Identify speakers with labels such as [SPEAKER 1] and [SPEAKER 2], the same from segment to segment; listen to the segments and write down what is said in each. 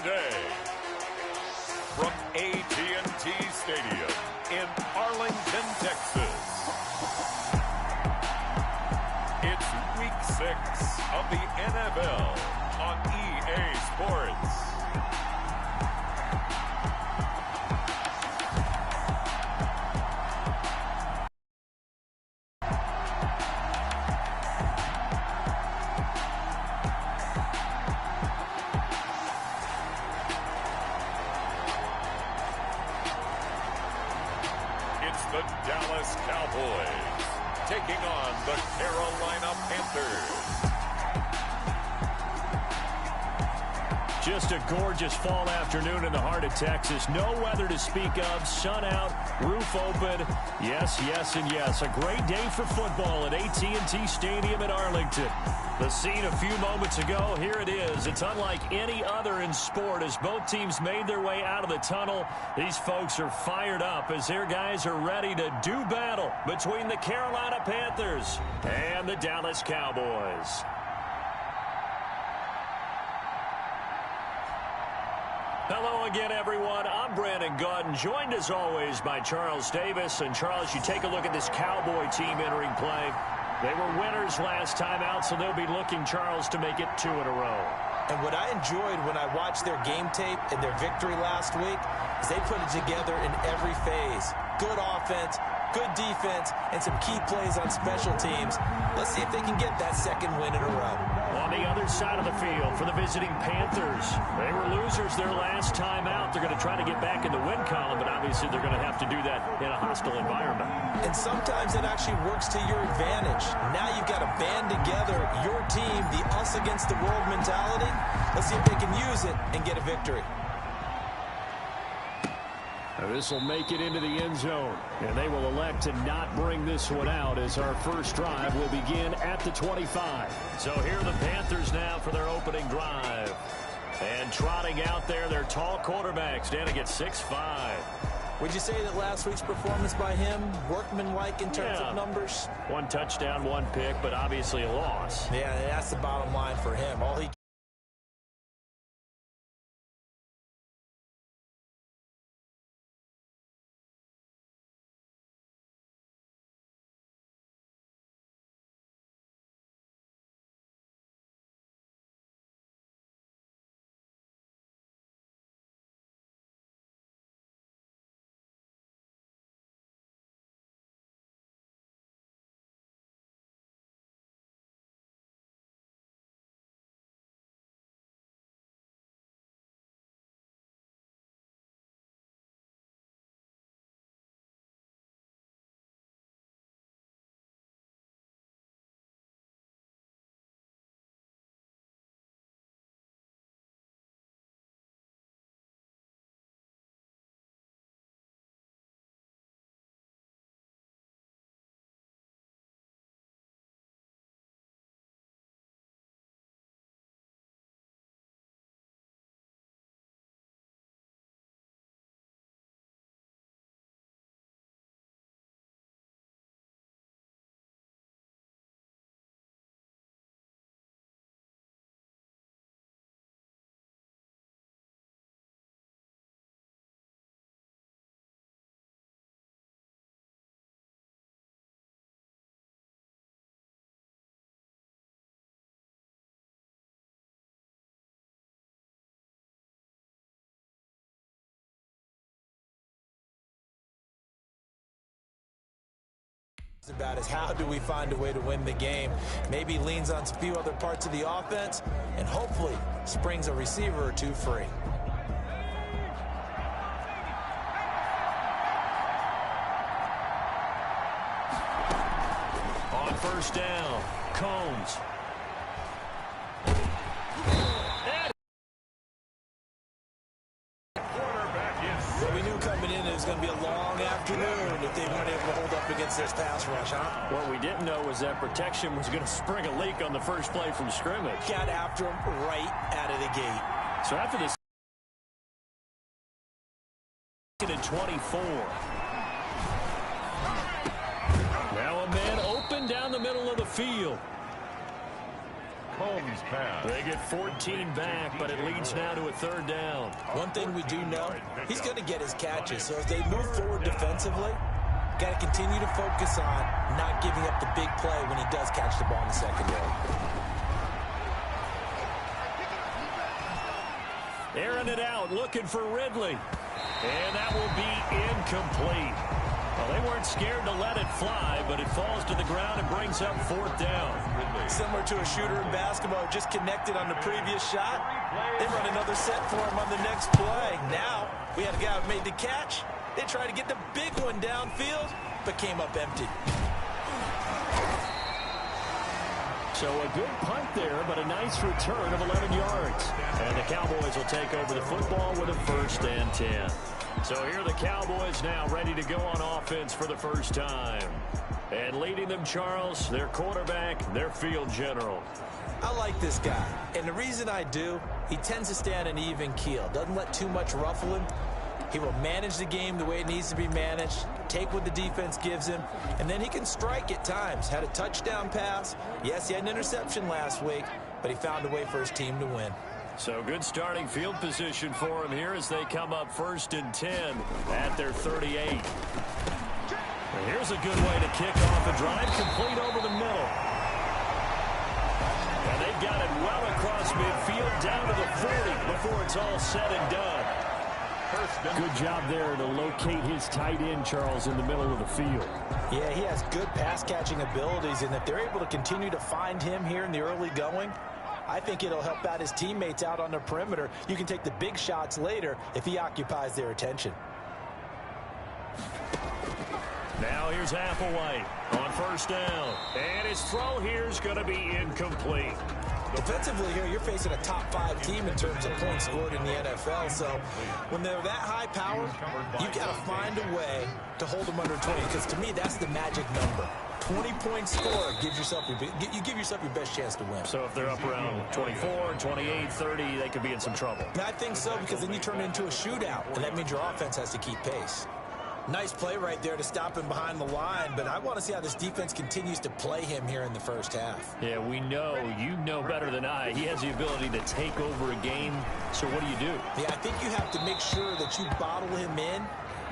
[SPEAKER 1] today. From AT&T Stadium in Arlington, Texas. It's Week 6 of the NFL on EA Sports. The Dallas Cowboys taking on the Carolina Panthers.
[SPEAKER 2] Just a gorgeous fall afternoon in the heart of Texas. No weather to speak of. Sun out, roof open. Yes, yes, and yes. A great day for football at AT&T Stadium in Arlington. The scene a few moments ago, here it is. It's unlike any other in sport as both teams made their way out of the tunnel. These folks are fired up as their guys are ready to do battle between the Carolina Panthers and the Dallas Cowboys. Hello again, everyone. I'm Brandon Gaudin, joined as always by Charles Davis. And Charles, you take a look at this Cowboy team entering play. They were winners last time out, so they'll be looking, Charles, to make it 2 in a row.
[SPEAKER 3] And what I enjoyed when I watched their game tape and their victory last week is they put it together in every phase. Good offense, good defense, and some key plays on special teams. Let's see if they can get that second win in a row.
[SPEAKER 2] On the other side of the field for the visiting Panthers, they were losers their last time out. They're going to try to get back in the win column, but obviously they're going to have to do that in a hostile environment.
[SPEAKER 3] And sometimes it actually works to your advantage. Now you've got to band together your team, the us against the world mentality. Let's see if they can use it and get a victory.
[SPEAKER 2] This will make it into the end zone, and they will elect to not bring this one out as our first drive will begin at the 25. So here are the Panthers now for their opening drive. And trotting out there, their tall quarterback standing at 6'5".
[SPEAKER 3] Would you say that last week's performance by him, workmanlike in terms of numbers?
[SPEAKER 2] 1 touchdown, 1 pick, but obviously a loss.
[SPEAKER 3] Yeah, that's the bottom line for him. All he about is how do we find a way to win the game. Maybe leans on a few other parts of the offense and hopefully springs a receiver or two free.
[SPEAKER 2] On first down, Combs.
[SPEAKER 3] Well, we knew coming in it was going to be a long afternoon if they weren't able to hold up against this pass rush, huh?
[SPEAKER 2] What we didn't know was that protection was going to spring a leak on the first play from scrimmage.
[SPEAKER 3] Got after him right out of the gate.
[SPEAKER 2] So after this, 24. Now a man open down the middle of the field.
[SPEAKER 1] Mahomes pass.
[SPEAKER 2] They get 14 back, but it leads now to a third down.
[SPEAKER 3] One thing we do know, he's going to get his catches. So as they move forward defensively, got to continue to focus on not giving up the big play when he does catch the ball in the secondary.
[SPEAKER 2] Airing it out, looking for Ridley. And that will be incomplete. Well, they weren't scared to let it fly, but it falls to the ground and brings up fourth down.
[SPEAKER 3] Similar to a shooter in basketball, just connected on the previous shot. They run another set for him on the next play. Now, we had a guy who made the catch. They tried to get the big one downfield, but came up empty.
[SPEAKER 2] So a good punt there, but a nice return of 11 yards. And the Cowboys will take over the football with a 1st and 10. So here are the Cowboys now ready to go on offense for the first time. And leading them, Charles, their quarterback, their field general.
[SPEAKER 3] I like this guy, and the reason I do, he tends to stay on an even keel. Doesn't let too much ruffle him. He will manage the game the way it needs to be managed, take what the defense gives him, and then he can strike at times. Had a touchdown pass. Yes, he had an interception last week, but he found a way for his team to win.
[SPEAKER 2] So good starting field position for him here as they come up 1st and 10 at their 38. Well, here's a good way to kick off a drive, complete over the middle. And they've got it well across midfield down to the 40 before it's all said and done. Good job there to locate his tight end, Charles, in the middle of the field.
[SPEAKER 3] Yeah, he has good pass-catching abilities, and if they're able to continue to find him here in the early going, I think it'll help out his teammates out on the perimeter. You can take the big shots later if he occupies their attention.
[SPEAKER 2] Now here's Applewhite on 1st down. And his throw here is going to be incomplete.
[SPEAKER 3] Defensively here, you're facing a top-5 team in terms of points scored in the NFL. So when they're that high power, you've got to find a way to hold them under 20. Because to me, that's the magic number. 20-point score gives yourself you give yourself your best chance to win.
[SPEAKER 2] So if they're up around 24, 28, 30, they could be in some trouble.
[SPEAKER 3] I think so, because then you turn it into a shootout, and that means your offense has to keep pace. Nice play right there to stop him behind the line, but I want to see how this defense continues to play him here in the first half.
[SPEAKER 2] Yeah, we know, you know better than I, he has the ability to take over a game. So what do you do?
[SPEAKER 3] Yeah, I think you have to make sure that you bottle him in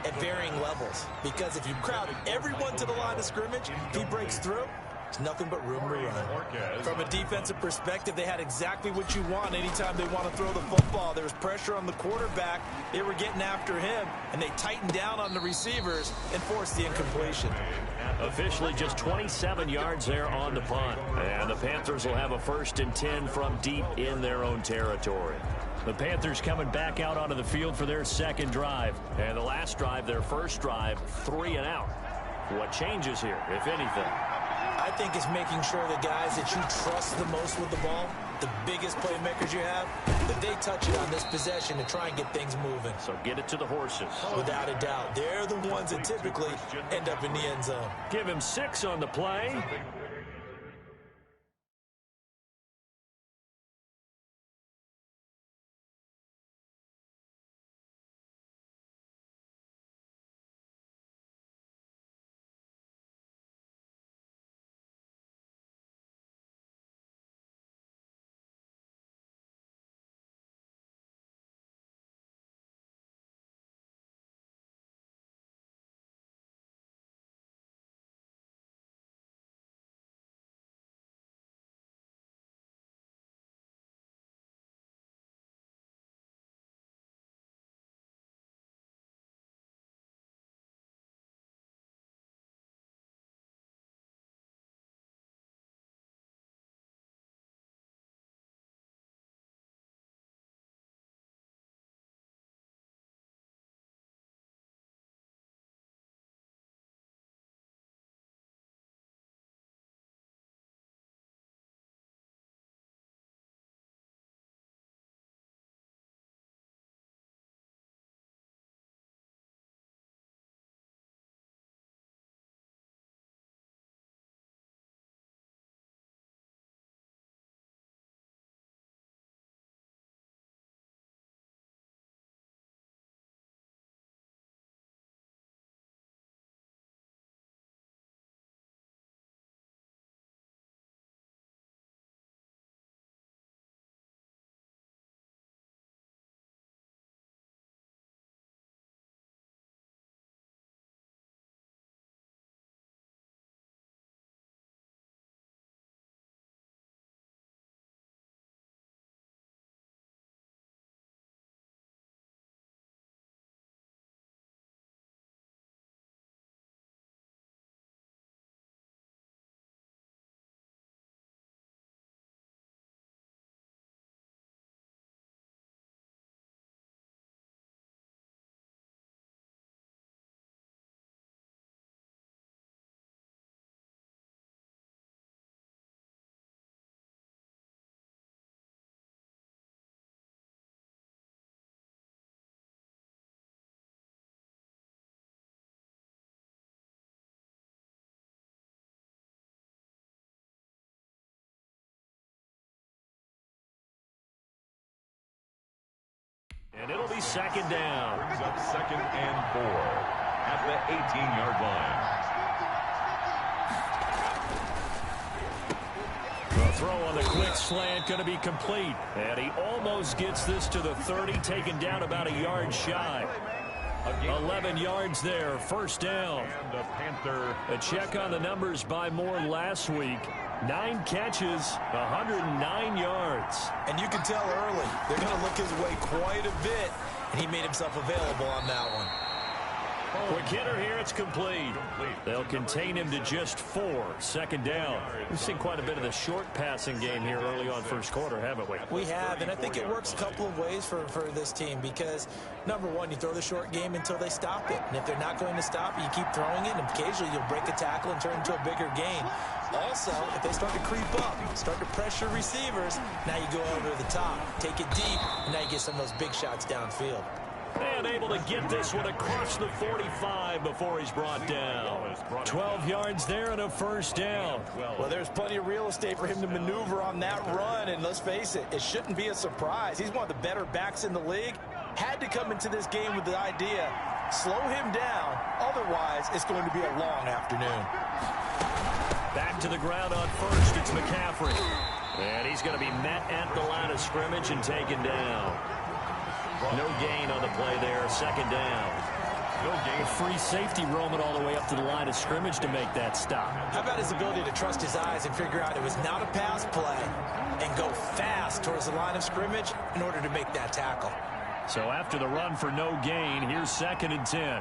[SPEAKER 3] at varying levels, because if you crowd everyone to the line of scrimmage, if he breaks through, there's nothing but room to run. From a defensive perspective, they had exactly what you want anytime they want to throw the football. There was pressure on the quarterback. They were getting after him, and they tightened down on the receivers and forced the incompletion.
[SPEAKER 2] Officially just 27 yards there on the punt. And the Panthers will have a 1st and 10 from deep in their own territory. The Panthers coming back out onto the field for their 2nd drive. And the last drive, their 1st drive, 3 and out. What changes here, if anything?
[SPEAKER 3] I think it's making sure the guys that you trust the most with the ball, the biggest playmakers you have, that they touch it on this possession to try and get things moving.
[SPEAKER 2] So get it to the horses.
[SPEAKER 3] Without a doubt. They're the ones that typically end up in the end zone.
[SPEAKER 2] Give him 6 on the play. And it'll be second down.
[SPEAKER 1] Brings up 2nd and 4 at the 18-yard line.
[SPEAKER 2] The throw on the quick slant going to be complete. And he almost gets this to the 30, taken down about a yard shy. 11 yards there, first down.
[SPEAKER 1] And the Panther.
[SPEAKER 2] A check on the numbers by Moore last week. 9 catches, 109 yards.
[SPEAKER 3] And you can tell early, they're going to look his way quite a bit, and he made himself available on that one.
[SPEAKER 2] Quick hitter here, it's complete. They'll contain him to just 4, second down. We've seen quite a bit of the short passing game here early on first quarter, haven't we?
[SPEAKER 3] We have, and I think it works a couple of ways for this team because, number one, you throw the short game until they stop it. And if they're not going to stop it, you keep throwing it, and occasionally you'll break a tackle and turn it into a bigger gain. Also, if they start to creep up, start to pressure receivers, now you go over the top, take it deep, and now you get some of those big shots downfield.
[SPEAKER 2] And able to get this one across the 45 before he's brought down. 12 yards there and a first down.
[SPEAKER 3] Well, there's plenty of real estate for him to maneuver on that run, and let's face it, it shouldn't be a surprise. He's one of the better backs in the league. Had to come into this game with the idea, slow him down, otherwise it's going to be a long afternoon.
[SPEAKER 2] Back to the ground on first, it's McCaffrey. And he's going to be met at the line of scrimmage and taken down. No gain on the play there, second down. No gain. Free safety roaming all the way up to the line of scrimmage to make that stop.
[SPEAKER 3] How about his ability to trust his eyes and figure out it was not a pass play and go fast towards the line of scrimmage in order to make that tackle.
[SPEAKER 2] So after the run for no gain, here's 2nd and 10.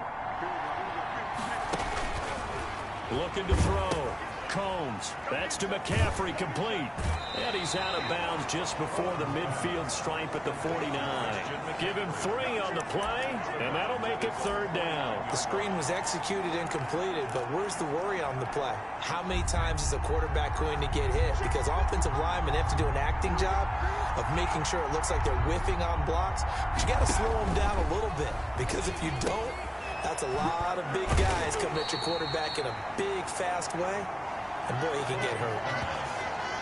[SPEAKER 2] Looking to throw. Combs. That's to McCaffrey, complete. And he's out of bounds just before the midfield stripe at the 49. Give him 3 on the play, and that'll make it 3rd down.
[SPEAKER 3] The screen was executed and completed, but where's the worry on the play? How many times is a quarterback going to get hit? Because offensive linemen have to do an acting job of making sure it looks like they're whiffing on blocks. But you got to slow them down a little bit, because if you don't, that's a lot of big guys coming at your quarterback in a big, fast way. And boy, he can get hurt.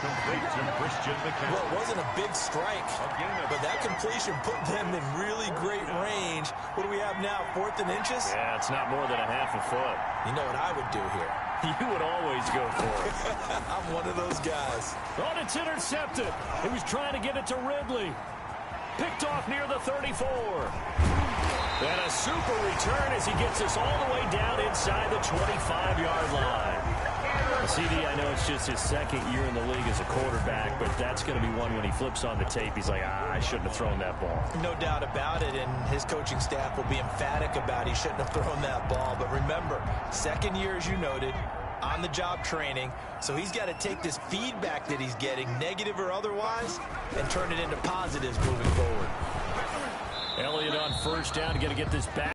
[SPEAKER 3] Well, it wasn't a big strike, but that completion put them in really great range. What do we have now, 4th and inches?
[SPEAKER 2] Yeah, it's not more than a half a foot.
[SPEAKER 3] You know what I would do here?
[SPEAKER 2] You would always go for it.
[SPEAKER 3] I'm one of those guys.
[SPEAKER 2] Oh, it's intercepted. He was trying to get it to Ridley. Picked off near the 34. And a super return as he gets us all the way down inside the 25-yard line. CD, I know it's just his 2nd year in the league as a quarterback, but that's going to be one when he flips on the tape, he's like, I shouldn't have thrown that ball.
[SPEAKER 3] No doubt about it, and his coaching staff will be emphatic about he shouldn't have thrown that ball. But remember, 2nd year, as you noted, on-the-job training, so he's got to take this feedback that he's getting, negative or otherwise, and turn it into positives moving forward.
[SPEAKER 2] Elliott on first down, going to get this back.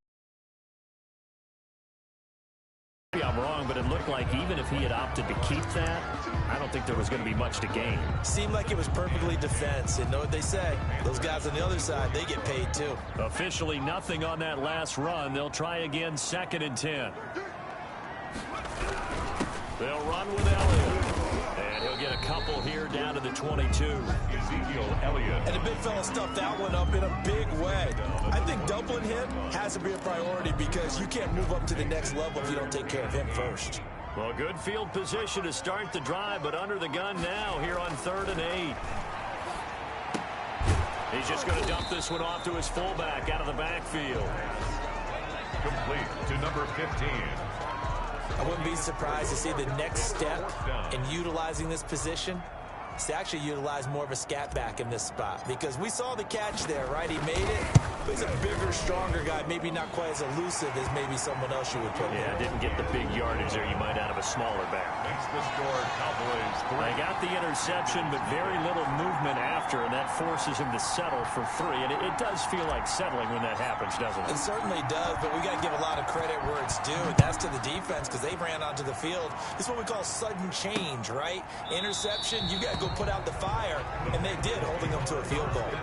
[SPEAKER 2] I'm wrong, but it looked like even if he had opted to keep that, I don't think there was going to be much to gain.
[SPEAKER 3] Seemed like it was perfectly defense, and know what they say, those guys on the other side, they get paid too.
[SPEAKER 2] Officially nothing on that last run. They'll try again, 2nd and 10. They'll run with Elliott. And he'll get a couple here down to the 22.
[SPEAKER 1] Ezekiel Elliott.
[SPEAKER 3] And the big fella stuffed that one up in a big way. I think doubling him has to be a priority because you can't move up to the next level if you don't take care of him first.
[SPEAKER 2] Well, good field position to start the drive, but under the gun now here on 3rd and 8. He's just going to dump this one off to his fullback out of the backfield.
[SPEAKER 1] Complete to number 15.
[SPEAKER 3] I wouldn't be surprised to see the next step in utilizing this position is to actually utilize more of a scat back in this spot. Because we saw the catch there, right? He made it. But he's a bigger, stronger guy. Maybe not quite as elusive as maybe someone else you would put in.
[SPEAKER 2] Yeah, didn't get the big yardage there you might out of a smaller back.
[SPEAKER 1] Makes the score Cowboys 3.
[SPEAKER 2] They got the interception, but very little movement after, and that forces him to settle for 3. And it does feel like settling when that happens, doesn't it?
[SPEAKER 3] It certainly does, but we got to give a lot of credit where it's due, and that's to the defense because they ran onto the field. This is what we call sudden change, right? Interception, you got to go put out the fire, and they did, holding them to a field goal.
[SPEAKER 1] 10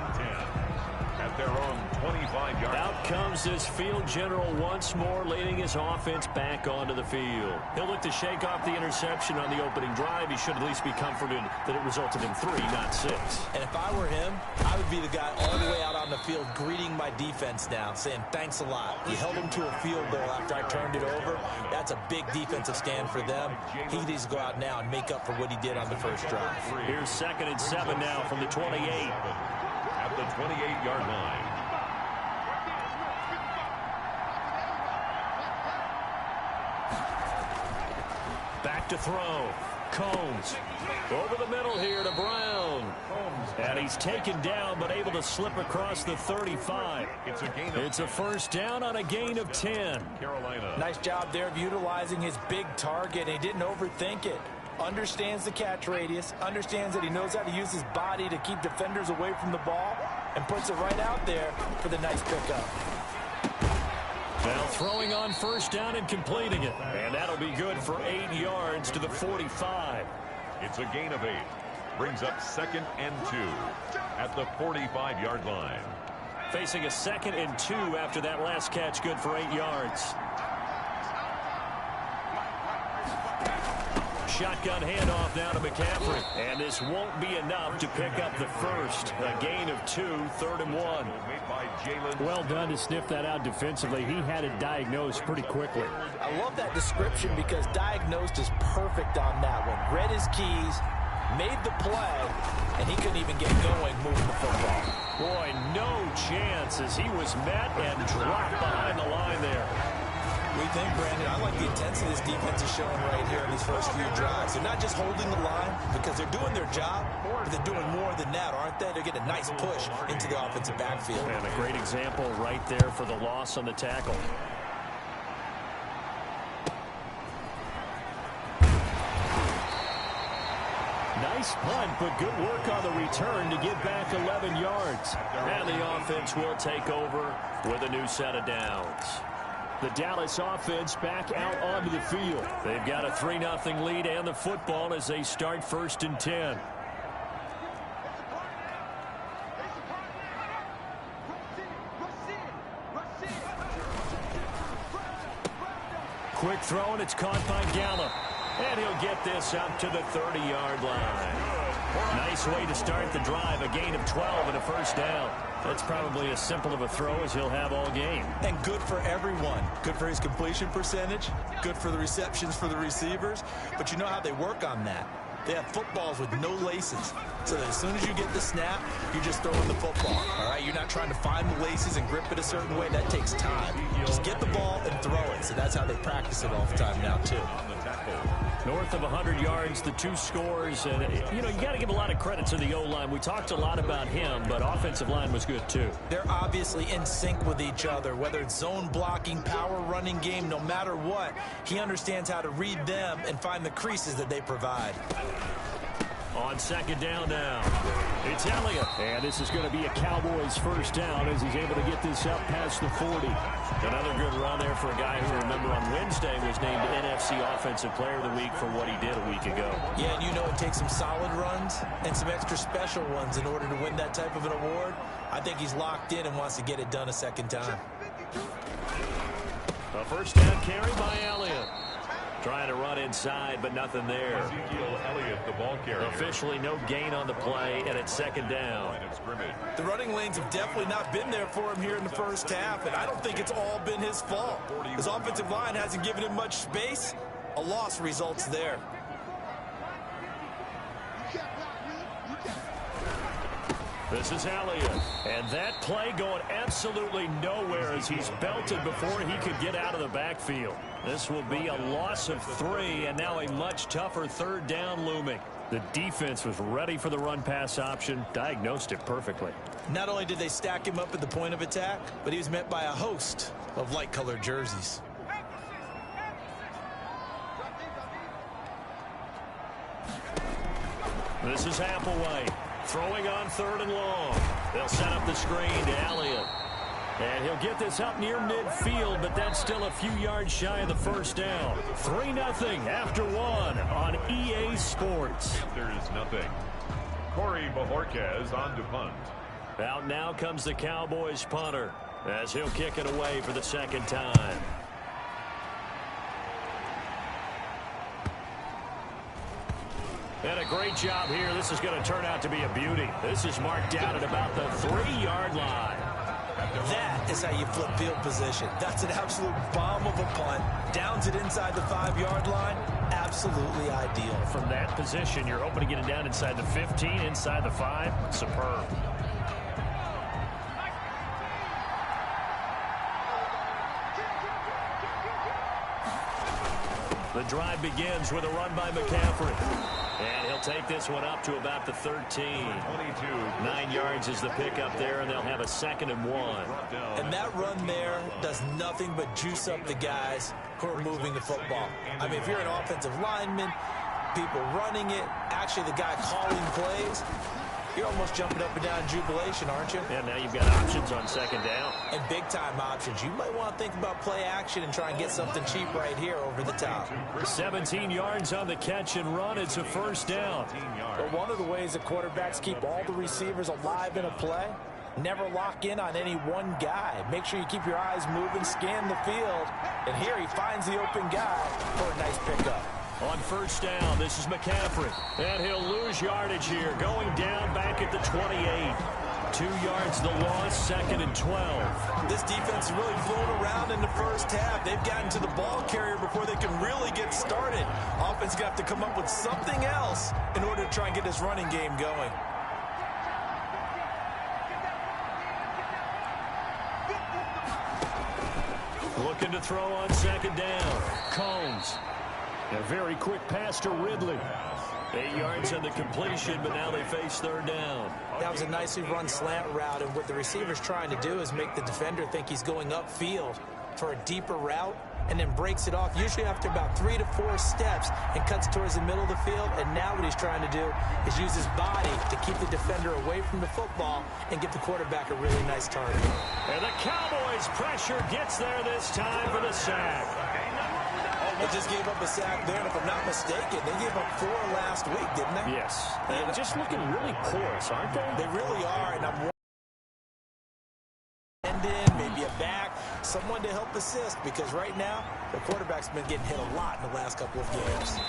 [SPEAKER 1] at their own 25-yard.
[SPEAKER 2] Out comes this field general once more, leading his offense back onto the field. He'll look to shake off the interception on the opening drive. He should at least be comforted that it resulted in 3, not 6.
[SPEAKER 3] And if I were him, I would be the guy all the way out on the field greeting my defense now, saying thanks a lot. You held them to a field goal after I turned it over. That's a big defensive stand for them. He needs to go out now and make up for what he did on the first drive.
[SPEAKER 2] Here's 2nd and 7 now from the 28.
[SPEAKER 1] At the 28-yard line.
[SPEAKER 2] Back to throw. Combs over the middle here to Brown. And he's taken down but able to slip across the 35. It's a first down on a gain of 10.
[SPEAKER 1] Carolina.
[SPEAKER 3] Nice job there of utilizing his big target. He didn't overthink it. Understands the catch radius, understands that he knows how to use his body to keep defenders away from the ball, and puts it right out there for the nice pickup.
[SPEAKER 2] Now throwing on first down and completing it. And that'll be good for 8 yards to the 45.
[SPEAKER 1] It's a gain of 8. Brings up 2nd and 2 at the 45-yard line.
[SPEAKER 2] Facing a 2nd and 2 after that last catch, good for 8 yards. Shotgun handoff now to McCaffrey. And this won't be enough to pick up the first. A gain of 2, 3rd and 1.
[SPEAKER 4] Well done to sniff that out defensively. He had it diagnosed pretty quickly.
[SPEAKER 3] I love that description because diagnosed is perfect on that one. Read his keys, made the play, and he couldn't even get going moving the football.
[SPEAKER 2] Boy, no chance as he was met and dropped behind the line there.
[SPEAKER 3] What do you think, Brandon? I like the intensity this defense is showing right here in these first few drives. They're not just holding the line because they're doing their job, but they're doing more than that, aren't they? They're getting a nice push into the offensive backfield.
[SPEAKER 2] And a great example right there for the loss on the tackle. Nice punt, but good work on the return to get back 11 yards. And the offense will take over with a new set of downs. The Dallas offense back out onto the field. They've got a 3-0 lead and the football as they start 1st and 10. Quick throw, and it's caught by Gallup. And he'll get this up to the 30-yard line. Nice way to start the drive. A gain of 12 and a first down. That's probably as simple of a throw as he'll have all game.
[SPEAKER 3] And good for everyone. Good for his completion percentage. Good for the receptions for the receivers. But you know how they work on that. They have footballs with no laces. So that as soon as you get the snap, you're just throwing the football. All right, you're not trying to find the laces and grip it a certain way. That takes time. Just get the ball and throw it. So that's how they practice it all the time now, too.
[SPEAKER 2] North of 100 yards, the 2 scores. And, you know, you got to give a lot of credit to the O-line. We talked a lot about him, but offensive line was good, too.
[SPEAKER 3] They're obviously in sync with each other, whether it's zone blocking, power running game, no matter what. He understands how to read them and find the creases that they provide.
[SPEAKER 2] On 2nd down now, it's Elliott. And this is going to be a Cowboys first down as he's able to get this up past the 40. Another good run there for a guy who, remember, on Wednesday was named NFC Offensive Player of the Week for what he did a week ago.
[SPEAKER 3] Yeah, and you know it takes some solid runs and some extra special ones in order to win that type of an award. I think he's locked in and wants to get it done a second time.
[SPEAKER 2] A first down carry by Elliott. Trying to run inside, but nothing there.
[SPEAKER 1] Ezekiel Elliott, the ball carrier.
[SPEAKER 2] Officially no gain on the play, and it's 2nd down.
[SPEAKER 3] The running lanes have definitely not been there for him here in the first half, and I don't think it's all been his fault. His offensive line hasn't given him much space. A loss results there.
[SPEAKER 2] This is Elliott, and that play going absolutely nowhere as he's belted before he could get out of the backfield. This will be a loss of 3, and now a much tougher 3rd down looming. The defense was ready for the run-pass option, diagnosed it perfectly.
[SPEAKER 3] Not only did they stack him up at the point of attack, but he was met by a host of light-colored jerseys.
[SPEAKER 2] This is Applewhite. Throwing on 3rd and long. They'll set up the screen to Elliott. And he'll get this up near midfield, but that's still a few yards shy of the first down. 3-0 after 1 on EA Sports.
[SPEAKER 1] There is nothing. Corey Bojorquez on to punt.
[SPEAKER 2] Out now comes the Cowboys punter as he'll kick it away for the second time. And a great job here. This is going to turn out to be a beauty. This is marked down at about the 3-yard line.
[SPEAKER 3] That is how you flip field position. That's an absolute bomb of a punt. Downs it inside the 5-yard line. Absolutely ideal.
[SPEAKER 2] From that position, you're hoping to get it down inside the 15, inside the 5. Superb. The drive begins with a run by McCaffrey. And he'll take this one up to about the 13. 9 yards is the pickup there, and they'll have a 2nd and 1.
[SPEAKER 3] And that run there does nothing but juice up the guys who are moving the football. I mean, if you're an offensive lineman, people running it, actually the guy calling plays, you're almost jumping up and down in jubilation, aren't you?
[SPEAKER 2] And now you've got options on 2nd down.
[SPEAKER 3] And big-time options. You might want to think about play action and try and get something cheap right here over the top.
[SPEAKER 2] 17 yards on the catch and run. It's a 1st down.
[SPEAKER 3] But one of the ways that quarterbacks keep all the receivers alive in a play, never lock in on any one guy. Make sure you keep your eyes moving, scan the field. And here he finds the open guy for a nice pickup.
[SPEAKER 2] On 1st down, this is McCaffrey. And he'll lose yardage here, going down back at the 28. 2 yards the loss, 2nd and 12.
[SPEAKER 3] This defense is really flown around in the first half. They've gotten to the ball carrier before they can really get started. Offense got to come up with something else in order to try and get this running game going.
[SPEAKER 2] Looking to throw on 2nd down. Combs. A very quick pass to Ridley. 8 yards on the completion, but now they face 3rd down.
[SPEAKER 3] That was a nicely run slant route, and what the receiver's trying to do is make the defender think he's going upfield for a deeper route, and then breaks it off, usually after about 3 to 4 steps, and cuts towards the middle of the field. And now what he's trying to do is use his body to keep the defender away from the football and give the quarterback a really nice target.
[SPEAKER 2] And the Cowboys' pressure gets there this time for the sack.
[SPEAKER 3] They just gave up a sack there, and if I'm not mistaken, they gave up 4 last week, didn't they?
[SPEAKER 2] Yes. And just looking really porous, aren't they?
[SPEAKER 3] They really are, and I'm in, maybe a back, someone to help assist, because right now, the quarterback's been getting hit a lot in the last couple of games.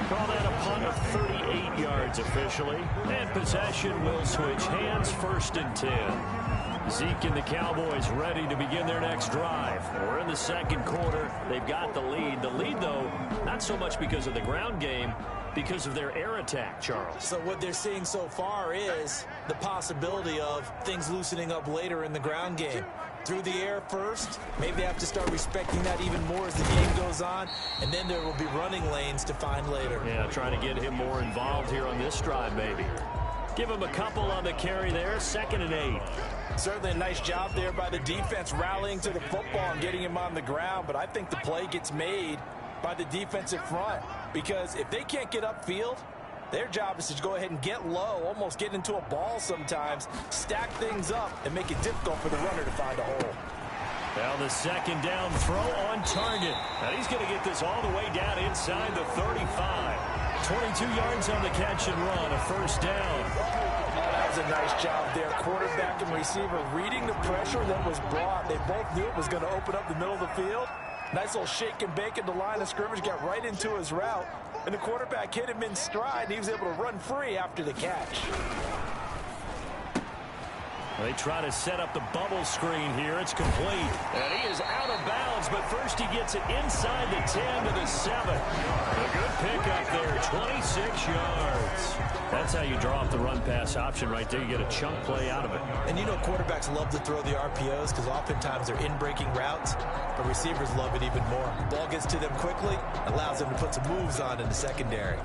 [SPEAKER 2] Call that a punt of 38 yards officially. And possession will switch hands, 1st and 10. Zeke and the Cowboys ready to begin their next drive. We're in the 2nd quarter. They've got the lead. The lead, though, not so much because of the ground game, because of their air attack, Charles.
[SPEAKER 3] So what they're seeing so far is the possibility of things loosening up later in the ground game. Through the air first, maybe they have to start respecting that even more as the game goes on, and then there will be running lanes to find later.
[SPEAKER 2] Yeah, trying to get him more involved here on this drive, maybe. Give him a couple on the carry there, 2nd and 8.
[SPEAKER 3] Certainly a nice job there by the defense rallying to the football and getting him on the ground, but I think the play gets made by the defensive front, because if they can't get upfield, their job is to go ahead and get low, almost get into a ball sometimes, stack things up, and make it difficult for the runner to find a hole.
[SPEAKER 2] Now the 2nd down throw on target. And he's going to get this all the way down inside the 35. 22 yards on the catch and run, a 1st down.
[SPEAKER 3] That was a nice job there. Quarterback and receiver reading the pressure that was brought. They both knew it was going to open up the middle of the field. Nice little shake and bake at the line of scrimmage, got right into his route. And the quarterback hit him in stride, and he was able to run free after the catch.
[SPEAKER 2] They try to set up the bubble screen here. It's complete. And he is out of bounds, but first he gets it inside the 10 to the 7. A good pickup there, 26 yards. That's how you draw up the run-pass option right there. You get a chunk play out of it.
[SPEAKER 3] And you know quarterbacks love to throw the RPOs because oftentimes they're in-breaking routes, but receivers love it even more. Ball gets to them quickly, allows them to put some moves on in the secondary.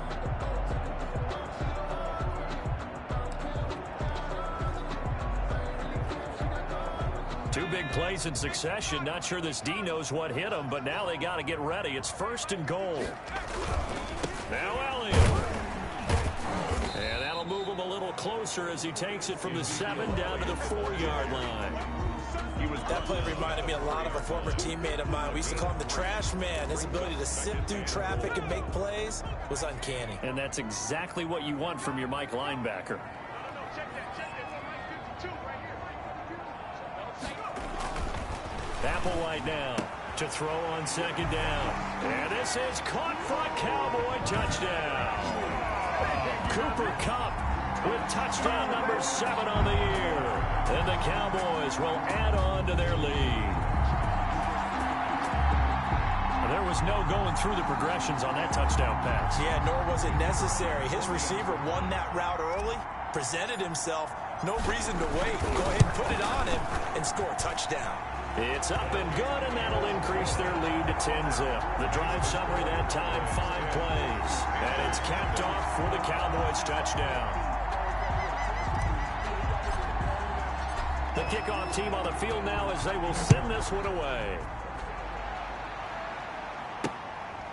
[SPEAKER 2] Two big plays in succession. Not sure this D knows what hit him, but now they got to get ready. It's 1st and goal. Now Elliott. And that'll move him a little closer as he takes it from the 7 down to the 4-yard line.
[SPEAKER 3] That play reminded me a lot of a former teammate of mine. We used to call him the trash man. His ability to sift through traffic and make plays was uncanny.
[SPEAKER 2] And that's exactly what you want from your Mike linebacker. Applewhite now to throw on second down. And this is caught for a Cowboy touchdown. Cooper Kupp with touchdown number 7 on the year. And the Cowboys will add on to their lead. There was no going through the progressions on that touchdown pass.
[SPEAKER 3] Yeah, nor was it necessary. His receiver won that route early, presented himself. No reason to wait. Go ahead and put it on him and score a touchdown.
[SPEAKER 2] It's up and good, and that'll increase their lead to 10-zip. The drive summary that time, 5 plays. And it's capped off for the Cowboys touchdown. The kickoff team on the field now as they will send this one away.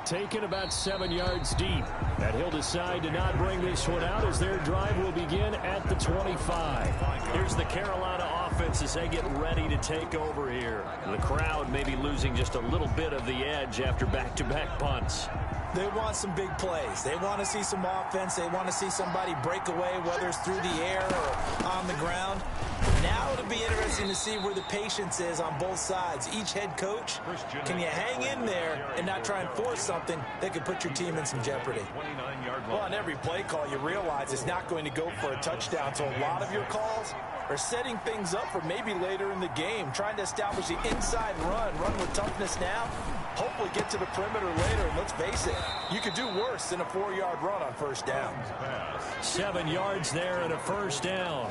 [SPEAKER 4] Taken about 7 yards deep. And he'll decide to not bring this one out as their drive will begin at the 25.
[SPEAKER 2] Here's the Carolina offense as they get ready to take over here. The crowd may be losing just a little bit of the edge after back-to-back punts.
[SPEAKER 3] They want some big plays. They want to see some offense. They want to see somebody break away, whether it's through the air or on the ground. Now it'll be interesting to see where the patience is on both sides. Each head coach, can you hang in there and not try and force something that could put your team in some jeopardy?
[SPEAKER 5] Well, on every play call, you realize it's not going to go for a touchdown. So a lot of your calls are setting things up for maybe later in the game, trying to establish the inside run with toughness now, hopefully get to the perimeter later. And let's face it, you could do worse than a 4-yard run on first down.
[SPEAKER 2] 7 yards there and a first down.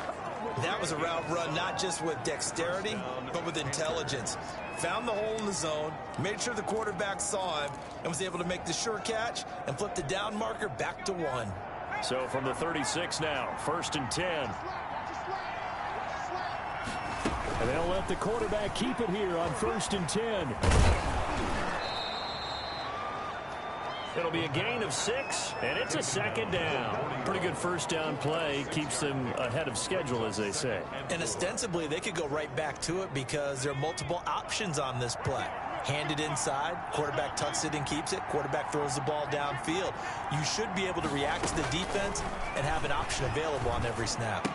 [SPEAKER 3] That was a route run not just with dexterity, but with intelligence. Found the hole in the zone, made sure the quarterback saw him, and was able to make the sure catch and flip the down marker back to 1.
[SPEAKER 2] So from the 36 now, 1st and 10.
[SPEAKER 4] And they'll let the quarterback keep it here on 1st and 10.
[SPEAKER 2] It'll be a gain of 6, and it's a second down. Pretty good first down play. Keeps them ahead of schedule, as they say.
[SPEAKER 3] And ostensibly, they could go right back to it because there are multiple options on this play. Hand it inside, quarterback tucks it and keeps it, quarterback throws the ball downfield. You should be able to react to the defense and have an option available on every snap.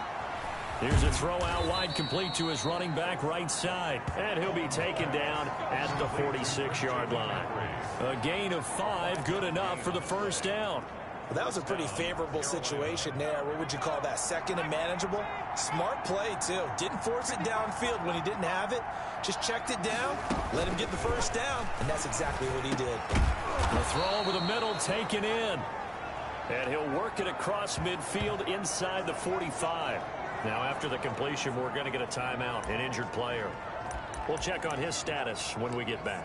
[SPEAKER 2] Here's a throw out wide, complete to his running back right side. And he'll be taken down at the 46-yard line. A gain of 5, good enough for the first down.
[SPEAKER 3] Well, that was a pretty favorable situation there. What would you call that? Second and manageable? Smart play, too. Didn't force it downfield when he didn't have it. Just checked it down, let him get the first down, and that's exactly what he did.
[SPEAKER 2] The throw over the middle taken in. And he'll work it across midfield inside the 45. Now, after the completion, we're going to get a timeout, an injured player. We'll check on his status when we get back.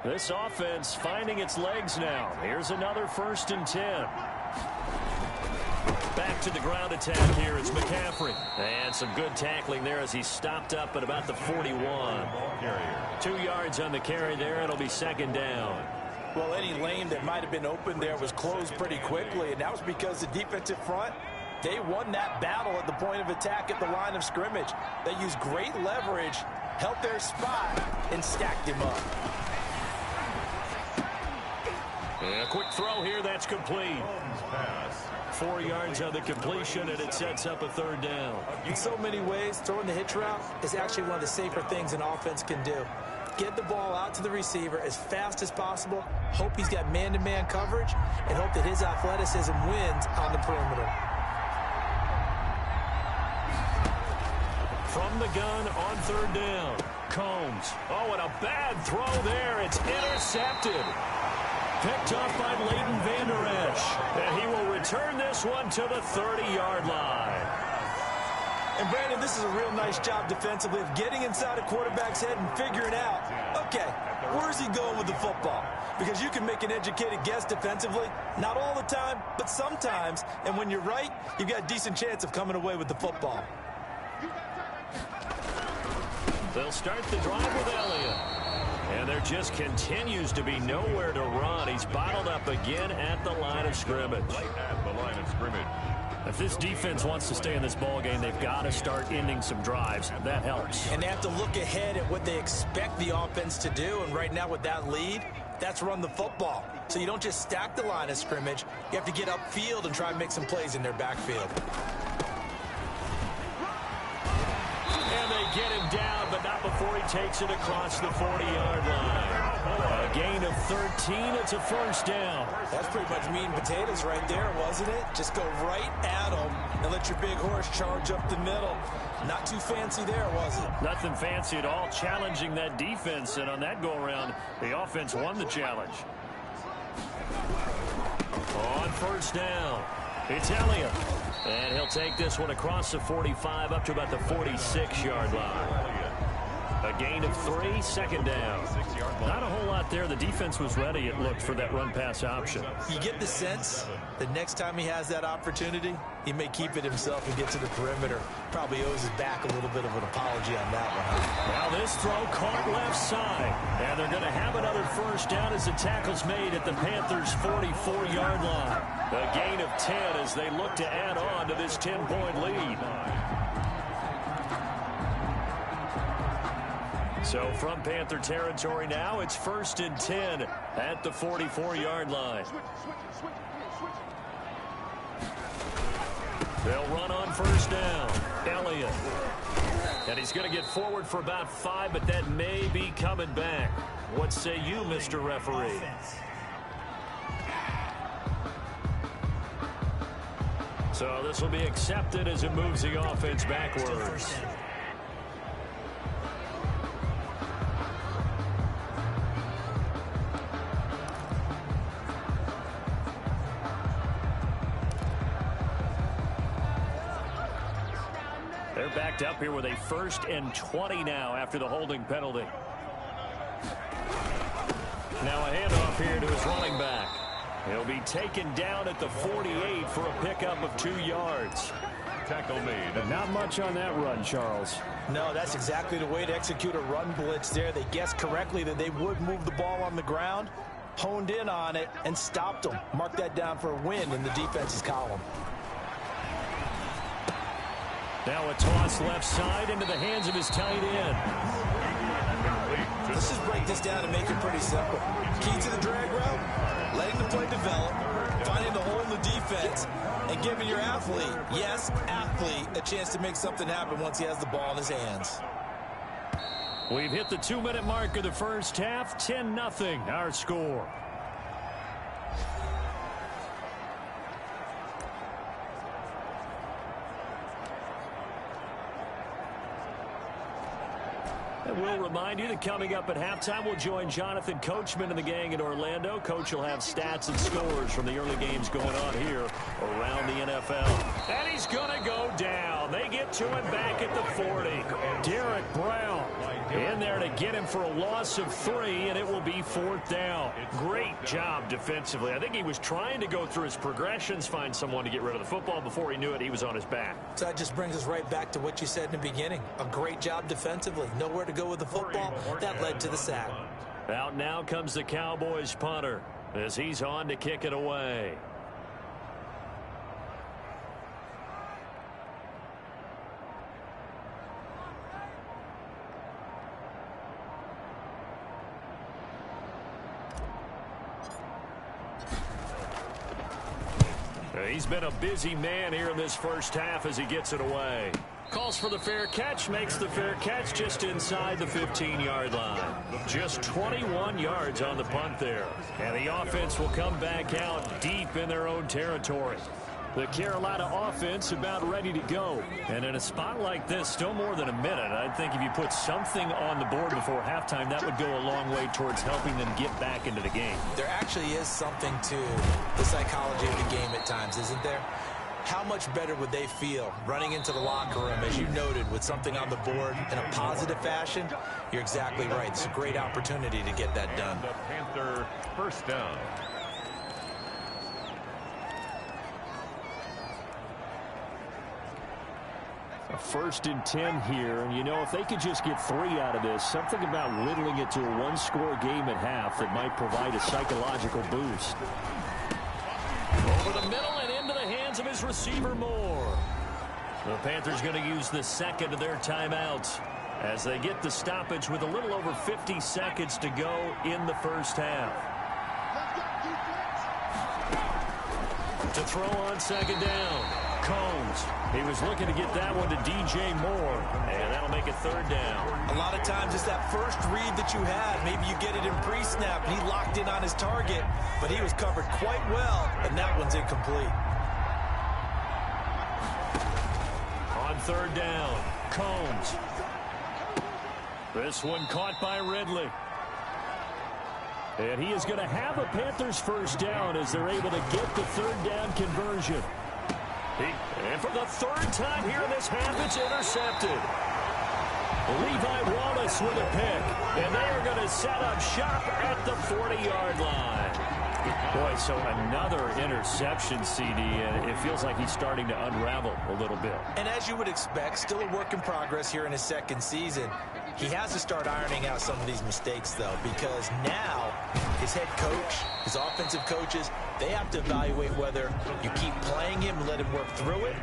[SPEAKER 2] This offense finding its legs now. Here's another 1st and 10. Back to the ground attack here. It's McCaffrey. And some good tackling there as he stopped up at about the 41. 2 yards on the carry there. It'll be second down.
[SPEAKER 5] Well, any lane that might have been open there was closed pretty quickly, and that was because the defensive front, they won that battle at the point of attack at the line of scrimmage. They used great leverage, held their spot, and stacked him up.
[SPEAKER 2] And a quick throw here, that's complete. 4 yards on the completion, and it sets up a third down.
[SPEAKER 3] In so many ways, throwing the hitch route is actually one of the safer things an offense can do. Get the ball out to the receiver as fast as possible, hope he's got man-to-man coverage, and hope that his athleticism wins on the perimeter.
[SPEAKER 2] From the gun on third down, Combs. Oh, and a bad throw there. It's intercepted. Picked off by Leighton Vander Esch. And he will return this one to the 30-yard line.
[SPEAKER 5] And, Brandon, this is a real nice job defensively of getting inside a quarterback's head and figuring out, okay, where's he going with the football? Because you can make an educated guess defensively, not all the time, but sometimes. And when you're right, you've got a decent chance of coming away with the football.
[SPEAKER 2] They'll start the drive with Elliott. And there just continues to be nowhere to run. He's bottled up again at the line of scrimmage.
[SPEAKER 1] At the line of scrimmage.
[SPEAKER 2] If this defense wants to stay in this ball game, they've got to start ending some drives. That helps.
[SPEAKER 3] And they have to look ahead at what they expect the offense to do. And right now with that lead, that's run the football. So you don't just stack the line of scrimmage. You have to get upfield and try and make some plays in their backfield.
[SPEAKER 2] And they get him down, but not before he takes it across the 40-yard line. A gain of 13. It's a first down.
[SPEAKER 5] That's pretty much meat and potatoes right there, wasn't it? Just go right at him and let your big horse charge up the middle. Not too fancy there, was it?
[SPEAKER 2] Nothing fancy at all, challenging that defense, and on that go-around, the offense won the challenge. On first down, it's Elliott. And he'll take this one across the 45 up to about the 46-yard line. A gain of 3, second down. Not a whole lot there. The defense was ready, it looked, for that run-pass option.
[SPEAKER 5] You get the sense that next time he has that opportunity, he may keep it himself and get to the perimeter. Probably owes his back a little bit of an apology on that one.
[SPEAKER 2] Now this throw caught left side. And they're going to have another first down as the tackle's made at the Panthers' 44-yard line. A gain of 10 as they look to add on to this 10-point lead. So from Panther territory now, it's 1st and 10 at the 44-yard line. They'll run on first down. Elliott. And he's going to get forward for about 5, but that may be coming back. What say you, Mr. Referee? So this will be accepted as it moves the offense backwards. They're backed up here with a 1st and 20 now after the holding penalty. Now a handoff here to his running back. He'll be taken down at the 48 for a pickup of 2 yards.
[SPEAKER 1] Tackle made.
[SPEAKER 4] But not much on that run, Charles.
[SPEAKER 5] No, that's exactly the way to execute a run blitz there. They guessed correctly that they would move the ball on the ground, honed in on it, and stopped them. Mark that down for a win in the defense's column.
[SPEAKER 2] Now a toss left side into the hands of his tight end.
[SPEAKER 5] Let's just break this down and make it pretty simple. Key to the drag route, letting the play develop, finding the hole in the defense, and giving your athlete, yes, athlete, a chance to make something happen once he has the ball in his hands.
[SPEAKER 2] We've hit the 2-minute mark of the first half. 10-0 our score. And we'll remind you that coming up at halftime, we'll join Jonathan Coachman and the gang in Orlando. Coach will have stats and scores from the early games going on here around the NFL. And he's going to go down. They get to him back at the 40. Derek Brown in there to get him for a loss of 3, and it will be 4th down. Great job defensively. I think he was trying to go through his progressions, find someone to get rid of the football. Before he knew it, he was on his back.
[SPEAKER 5] So that just brings us right back to what you said in the beginning. A great job defensively. Nowhere to go with the football. That led to the sack.
[SPEAKER 2] Out now comes the Cowboys punter as he's on to kick it away. He's been a busy man here in this first half as he gets it away. Calls for the fair catch, makes the fair catch just inside the 15-yard line. Just 21 yards on the punt there. And the offense will come back out deep in their own territory. The Carolina offense about ready to go. And in a spot like this, still more than a minute, I think if you put something on the board before halftime, that would go a long way towards helping them get back into the game.
[SPEAKER 5] There actually is something to the psychology of the game at times, isn't there? How much better would they feel running into the locker room, as you noted, with something on the board in a positive fashion? You're exactly right. It's a great opportunity to get that done.
[SPEAKER 1] And the Panther first down.
[SPEAKER 4] A 1st and 10 here, and you know, if they could just get 3 out of this, something about whittling it to a 1-score game at half that might provide a psychological boost.
[SPEAKER 2] Over the middle and into the hands of his receiver, Moore. The Panthers going to use the second of their timeouts as they get the stoppage with a little over 50 seconds to go in the first half. To throw on second down. Combs. He was looking to get that one to DJ Moore, and that'll make it third down.
[SPEAKER 5] A lot of times it's that first read that you had. Maybe you get it in pre-snap, and he locked in on his target, but he was covered quite well, and that one's incomplete.
[SPEAKER 2] On third down, Combs. This one caught by Ridley. And he is going to have a Panthers first down as they're able to get the third down conversion. And for the third time here in this half, it's intercepted. Levi Wallace with a pick. And they are going to set up shop at the 40-yard line. Boy, so another interception, CD, and it feels like he's starting to unravel a little bit.
[SPEAKER 5] And as you would expect, still a work in progress here in his second season. He has to start ironing out some of these mistakes, though, because now his head coach, his offensive coaches, they have to evaluate whether you keep playing him and let him work through it,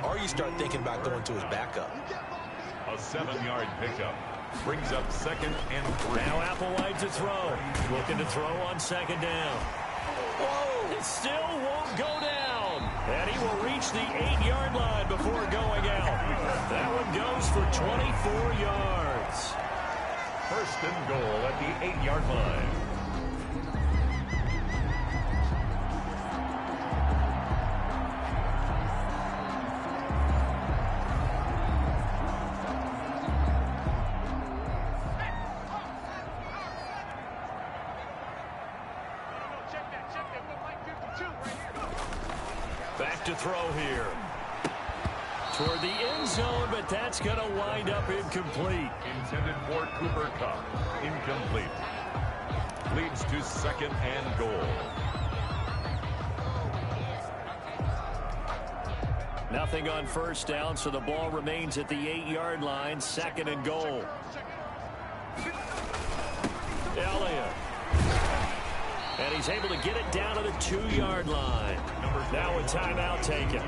[SPEAKER 5] or you start thinking about going to his backup.
[SPEAKER 1] A 7-yard pickup brings up second and 3.
[SPEAKER 2] Now Applewhite to throw. Looking to throw on second down. Whoa! It still won't go down. And he will reach the 8-yard line before going out. That one goes for 24 yards.
[SPEAKER 1] First and goal at the 8-yard line.
[SPEAKER 2] Back to throw here. Toward the end zone, but that's going to wind up incomplete.
[SPEAKER 1] Intended for Cooper Kupp. Incomplete. Leads to second and goal.
[SPEAKER 2] Nothing on first down, so the ball remains at the 8-yard line. Second and goal. Elliott. And he's able to get it down to the 2-yard line. Now a timeout taken.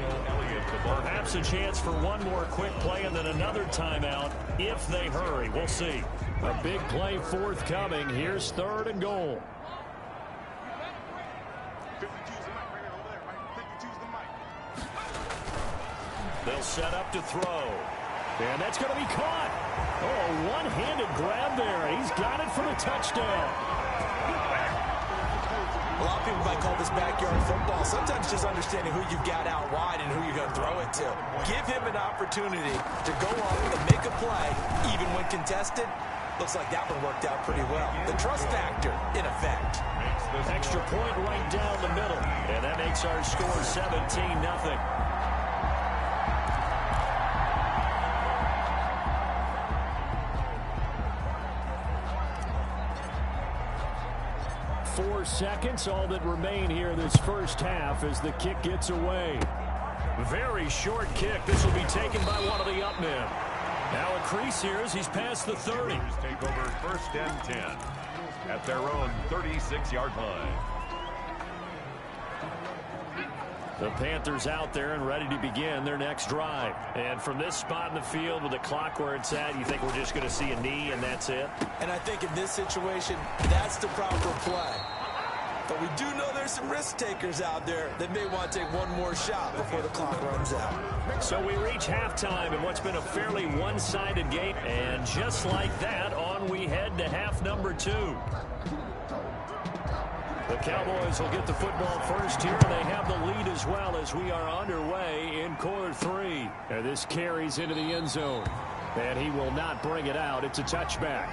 [SPEAKER 2] Perhaps a chance for one more quick play and then another timeout if they hurry. We'll see. A big play forthcoming. Here's third and goal. They'll set up to throw. And that's going to be caught. Oh, one-handed grab there. He's got it for the touchdown.
[SPEAKER 5] A lot of people might call this backyard football. Sometimes just understanding who you've got out wide and who you're going to throw it to. Give him an opportunity to go up and make a play, even when contested. Looks like that one worked out pretty well. The trust factor, in effect.
[SPEAKER 2] Extra point right down the middle. And that makes our score 17-0. Seconds, all that remain here this first half as the kick gets away. Very short kick. This will be taken by one of the up men. Now a crease here as he's past the 30.
[SPEAKER 1] Take over first and 10 at their own 36-yard line.
[SPEAKER 2] The Panthers out there and ready to begin their next drive. And from this spot in the field with the clock where it's at, you think we're just going to see a knee and that's it?
[SPEAKER 5] And I think in this situation, that's the proper play. But we do know there's some risk takers out there that may want to take one more shot before the clock runs out.
[SPEAKER 2] So we reach halftime in what's been a fairly one-sided game. And just like that, on we head to half number 2. The Cowboys will get the football first here. They have the lead as well as we are underway in quarter 3. And this carries into the end zone. And he will not bring it out. It's a touchback.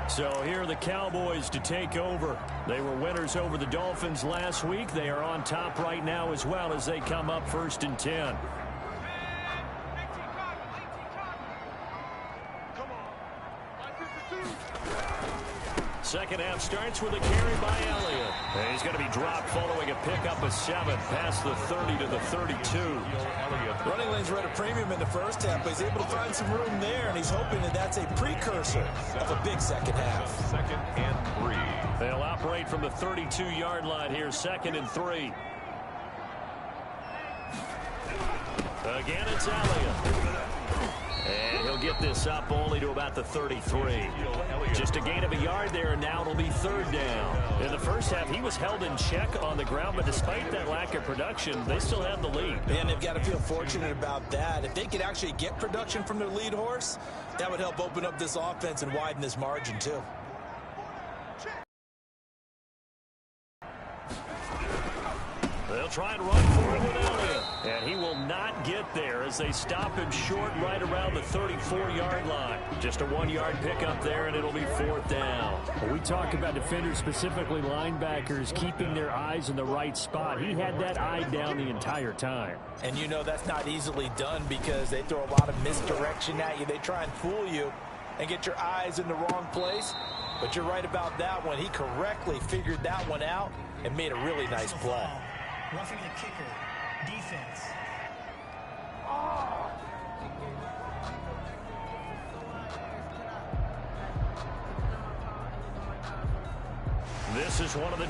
[SPEAKER 2] So here are the Cowboys to take over. They were winners over the Dolphins last week. They are on top right now as well as they come up first and 10. Second half starts with a carry by Elliott. And he's going to be dropped following a pickup of 7 past the 30 to the 32.
[SPEAKER 5] Running lanes were at a premium in the first half, but he's able to find some room there, and he's hoping that that's a precursor of a big second half.
[SPEAKER 1] Second and 3.
[SPEAKER 2] They'll operate from the 32-yard line here, second and 3. Again, it's Elliott. And he'll get this up only to about the 33. Just a gain of a yard there, and now it'll be third down. In the first half, he was held in check on the ground, but despite that lack of production, they still have the lead.
[SPEAKER 5] And they've got to feel fortunate about that. If they could actually get production from their lead horse, that would help open up this offense and widen this margin, too.
[SPEAKER 2] They'll try and run for it with Elliott. And he will not get there as they stop him short right around the 34-yard line. Just a 1-yard pickup there, and it'll be fourth down.
[SPEAKER 4] Well, we talk about defenders, specifically linebackers, keeping their eyes in the right spot. He had that eye down the entire time.
[SPEAKER 5] And you know that's not easily done because they throw a lot of misdirection at you. They try and fool you and get your eyes in the wrong place. But you're right about that one. He correctly figured that one out and made a really nice play.
[SPEAKER 6] Roughing the kicker, defense.
[SPEAKER 2] This is one of the...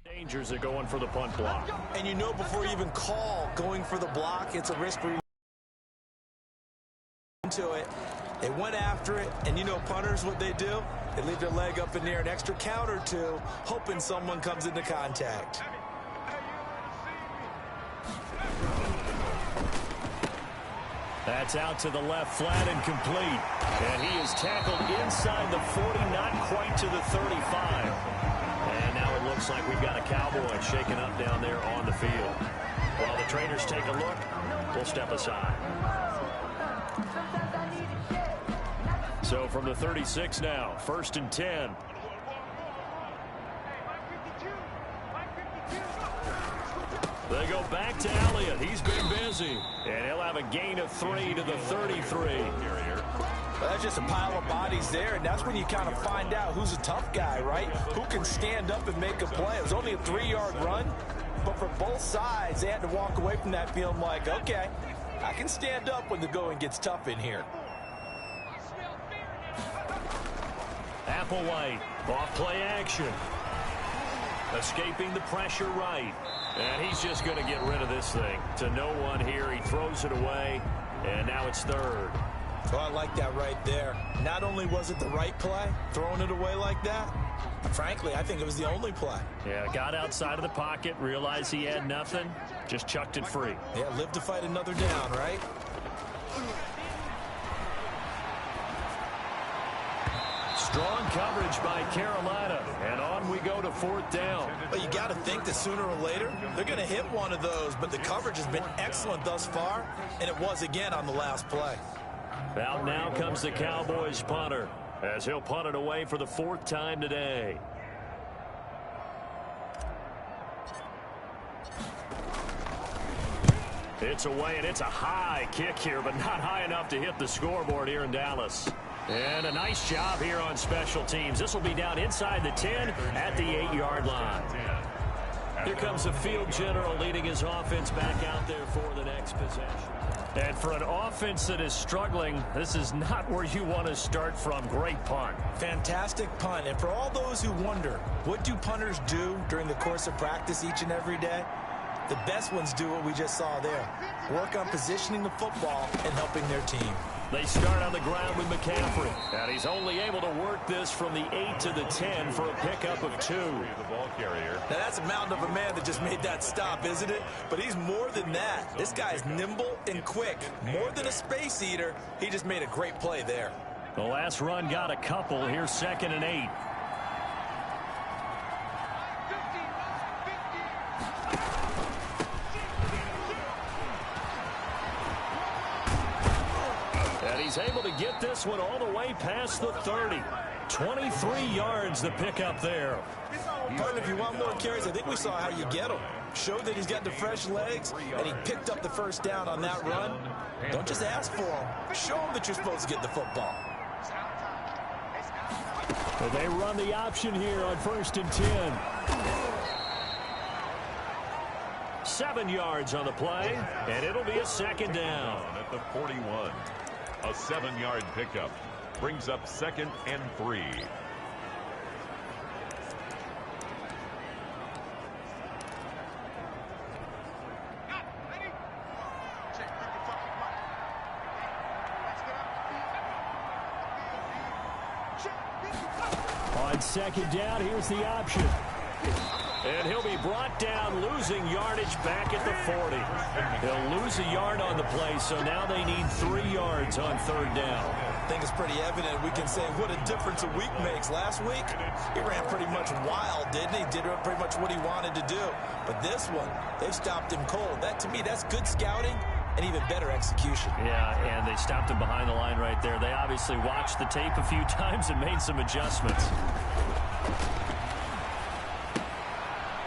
[SPEAKER 2] Dangers are going for the punt block.
[SPEAKER 5] And you know before you even call going for the block, it's a risk for you into it. They went after it, and you know punters, what they do? They leave their leg up in there an extra count or two, hoping someone comes into contact.
[SPEAKER 2] That's out to the left, flat and complete. And he is tackled inside the 40, not quite to the 35. And now it looks like we've got a Cowboy shaken up down there on the field. While the trainers take a look, we'll step aside. So from the 36 now, 1st and 10. They go back to Elliott. He's been busy. And he'll have a gain of 3 to the 33.
[SPEAKER 5] Well, that's just a pile of bodies there, and that's when you kind of find out who's a tough guy, right? Who can stand up and make a play. It was only a 3-yard run, but for both sides, they had to walk away from that feeling like, okay, I can stand up when the going gets tough in here.
[SPEAKER 2] Applewhite, off play action. Escaping the pressure right. And he's just going to get rid of this thing. To no one here. He throws it away, and now it's third.
[SPEAKER 5] Oh, I like that right there. Not only was it the right play, throwing it away like that, frankly, I think it was the only play.
[SPEAKER 2] Yeah, got outside of the pocket, realized he had nothing, just chucked it free.
[SPEAKER 5] Yeah, live to fight another down, right?
[SPEAKER 2] Strong coverage by Carolina, and on we go to 4th down.
[SPEAKER 5] But you got to think that sooner or later, they're going to hit one of those, but the coverage has been excellent thus far, and it was again on the last play.
[SPEAKER 2] Out now comes the Cowboys punter, as he'll punt it away for the 4th time today. It's away, and it's a high kick here, but not high enough to hit the scoreboard here in Dallas. And a nice job here on special teams. This will be down inside the 10 at the 8-yard line. Here comes the field general leading his offense back out there for the next possession. And for an offense that is struggling, this is not where you want to start from. Great punt.
[SPEAKER 5] Fantastic punt. And for all those who wonder, what do punters do during the course of practice each and every day? The best ones do what we just saw there. Work on positioning the football and helping their team.
[SPEAKER 2] They start on the ground with McCaffrey. And he's only able to work this from the 8 to the 10 for a pickup of 2.
[SPEAKER 1] The ball carrier.
[SPEAKER 5] Now, that's a mountain of a man that just made that stop, isn't it? But he's more than that. This guy's nimble and quick. More than a space eater, he just made a great play there.
[SPEAKER 2] The last run got a couple. Here's 2nd and 8. And he's able to get this one all the way past the 30. 23 yards the pickup there.
[SPEAKER 5] But if you want more carries, I think we saw how you get them. Showed that he's got the fresh legs, and he picked up the first down on that run. Don't just ask for him. Show him that you're supposed to get the football.
[SPEAKER 2] Well, they run the option here on 1st and 10. 7 yards on the play, and it'll be a 2nd down.
[SPEAKER 1] At the 41. A 7-yard pickup brings up 2nd and 3.
[SPEAKER 2] On 2nd down, here's the option. And he'll be brought down, losing yardage back at the 40. He'll lose a yard on the play, so now they need 3 yards on 3rd down.
[SPEAKER 5] I think it's pretty evident. We can say what a difference a week makes. Last week, he ran pretty much wild, didn't he? Did pretty much what he wanted to do. But this one, they've stopped him cold. That, to me, that's good scouting and even better execution.
[SPEAKER 2] Yeah, and they stopped him behind the line right there. They obviously watched the tape a few times and made some adjustments.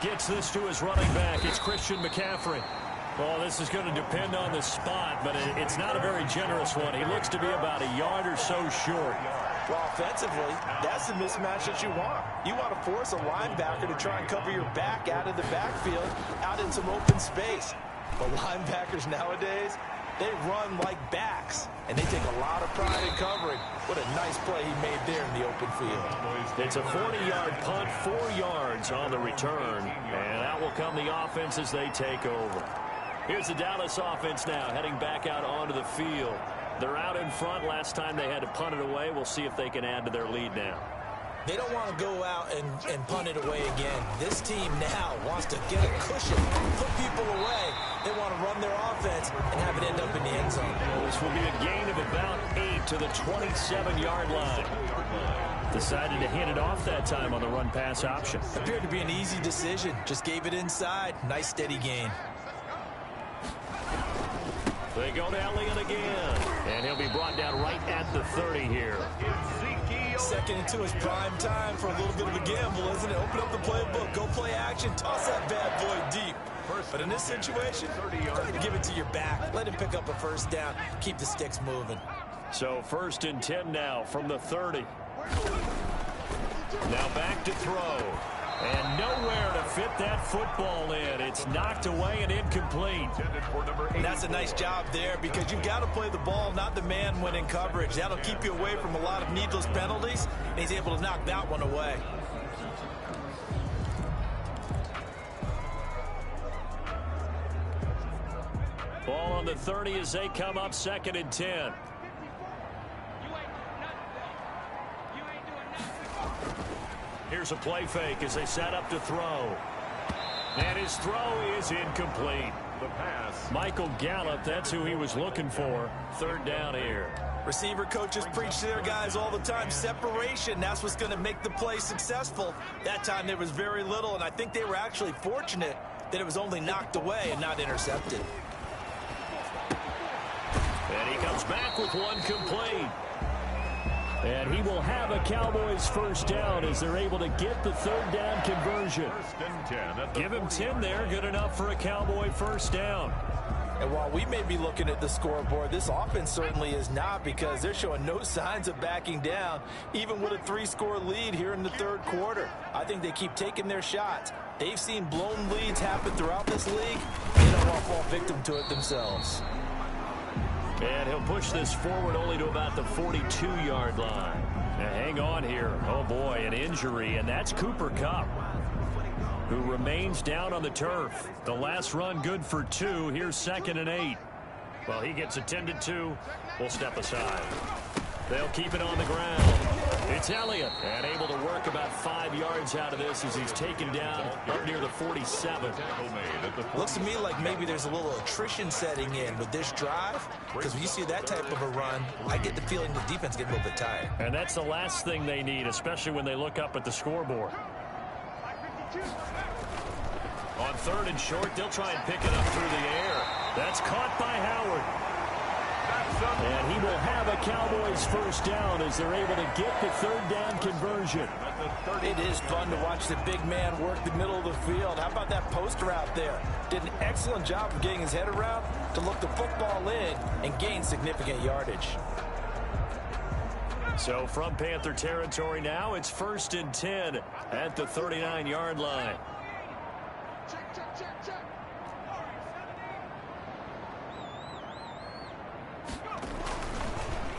[SPEAKER 2] Gets this to his running back. It's Christian McCaffrey. Well, this is going to depend on the spot, but it's not a very generous one. He looks to be about a yard or so short.
[SPEAKER 5] Well, offensively, that's the mismatch that you want. You want to force a linebacker to try and cover your back out of the backfield, out in some open space. But linebackers nowadays, they run like backs, and they take a lot of pride in covering. What a nice play he made there in the open field.
[SPEAKER 2] It's a 40-yard punt, 4 yards on the return, and out will come the offense as they take over. Here's the Dallas offense now, heading back out onto the field. They're out in front. Last time they had to punt it away. We'll see if they can add to their lead now.
[SPEAKER 5] They don't want to go out and punt it away again. This team now wants to get a cushion, put people away. They want to run their offense and have it end up in the end zone.
[SPEAKER 2] Well, this will be a gain of about 8 to the 27-yard line. Decided to hand it off that time on the run-pass option.
[SPEAKER 5] Appeared to be an easy decision. Just gave it inside. Nice steady gain.
[SPEAKER 2] They go to Elliott again. And he'll be brought down right at the 30 here.
[SPEAKER 5] 2nd and 2 is prime time for a little bit of a gamble, isn't it? Open up the playbook, go play action, toss that bad boy deep. But in this situation, go ahead and give it to your back. Let him pick up a 1st down. Keep the sticks moving.
[SPEAKER 2] So 1st and 10 now from the 30. Now back to throw. And nowhere to fit that football in. It's knocked away and incomplete.
[SPEAKER 5] And that's a nice job there because you've got to play the ball, not the man when in coverage. That'll keep you away from a lot of needless penalties. And he's able to knock that one away.
[SPEAKER 2] Ball on the 30 as they come up 2nd and 10. Here's a play fake as they set up to throw. And his throw is incomplete.
[SPEAKER 1] The pass.
[SPEAKER 2] Michael Gallup, that's who he was looking for. 3rd down here.
[SPEAKER 5] Receiver coaches preach to their guys all the time. Separation, that's what's going to make the play successful. That time there was very little, and I think they were actually fortunate that it was only knocked away and not intercepted.
[SPEAKER 2] And he comes back with one complete. And he will have a Cowboys 1st down as they're able to get the 3rd down conversion.
[SPEAKER 1] 1st and 10.
[SPEAKER 2] Give him 10 there. Good enough for a Cowboy 1st down.
[SPEAKER 5] And while we may be looking at the scoreboard, this offense certainly is not because they're showing no signs of backing down, even with a 3-score lead here in the 3rd quarter. I think they keep taking their shots. They've seen blown leads happen throughout this league. They don't want to fall victim to it themselves.
[SPEAKER 2] And he'll push this forward only to about the 42-yard line. Now hang on here. Oh, boy, an injury, and that's Cooper Kupp, who remains down on the turf. The last run good for 2. Here's 2nd and 8. Well, he gets attended to will step aside. They'll keep it on the ground. It's Elliott, and able to work about 5 yards out of this as he's taken down up near the 47.
[SPEAKER 3] Looks to me like maybe there's a little attrition setting in with this drive, because when you see that type of a run, I get the feeling the defense getting a little bit tired.
[SPEAKER 2] And that's the last thing they need, especially when they look up at the scoreboard. On 3rd and short, they'll try and pick it up through the air. That's caught by Howard. And he will have a Cowboys first down as they're able to get the 3rd down conversion.
[SPEAKER 5] It is fun to watch the big man work the middle of the field. How about that post route there? Did an excellent job of getting his head around to look the football in and gain significant yardage.
[SPEAKER 2] So from Panther territory now, it's 1st and 10 at the 39-yard line.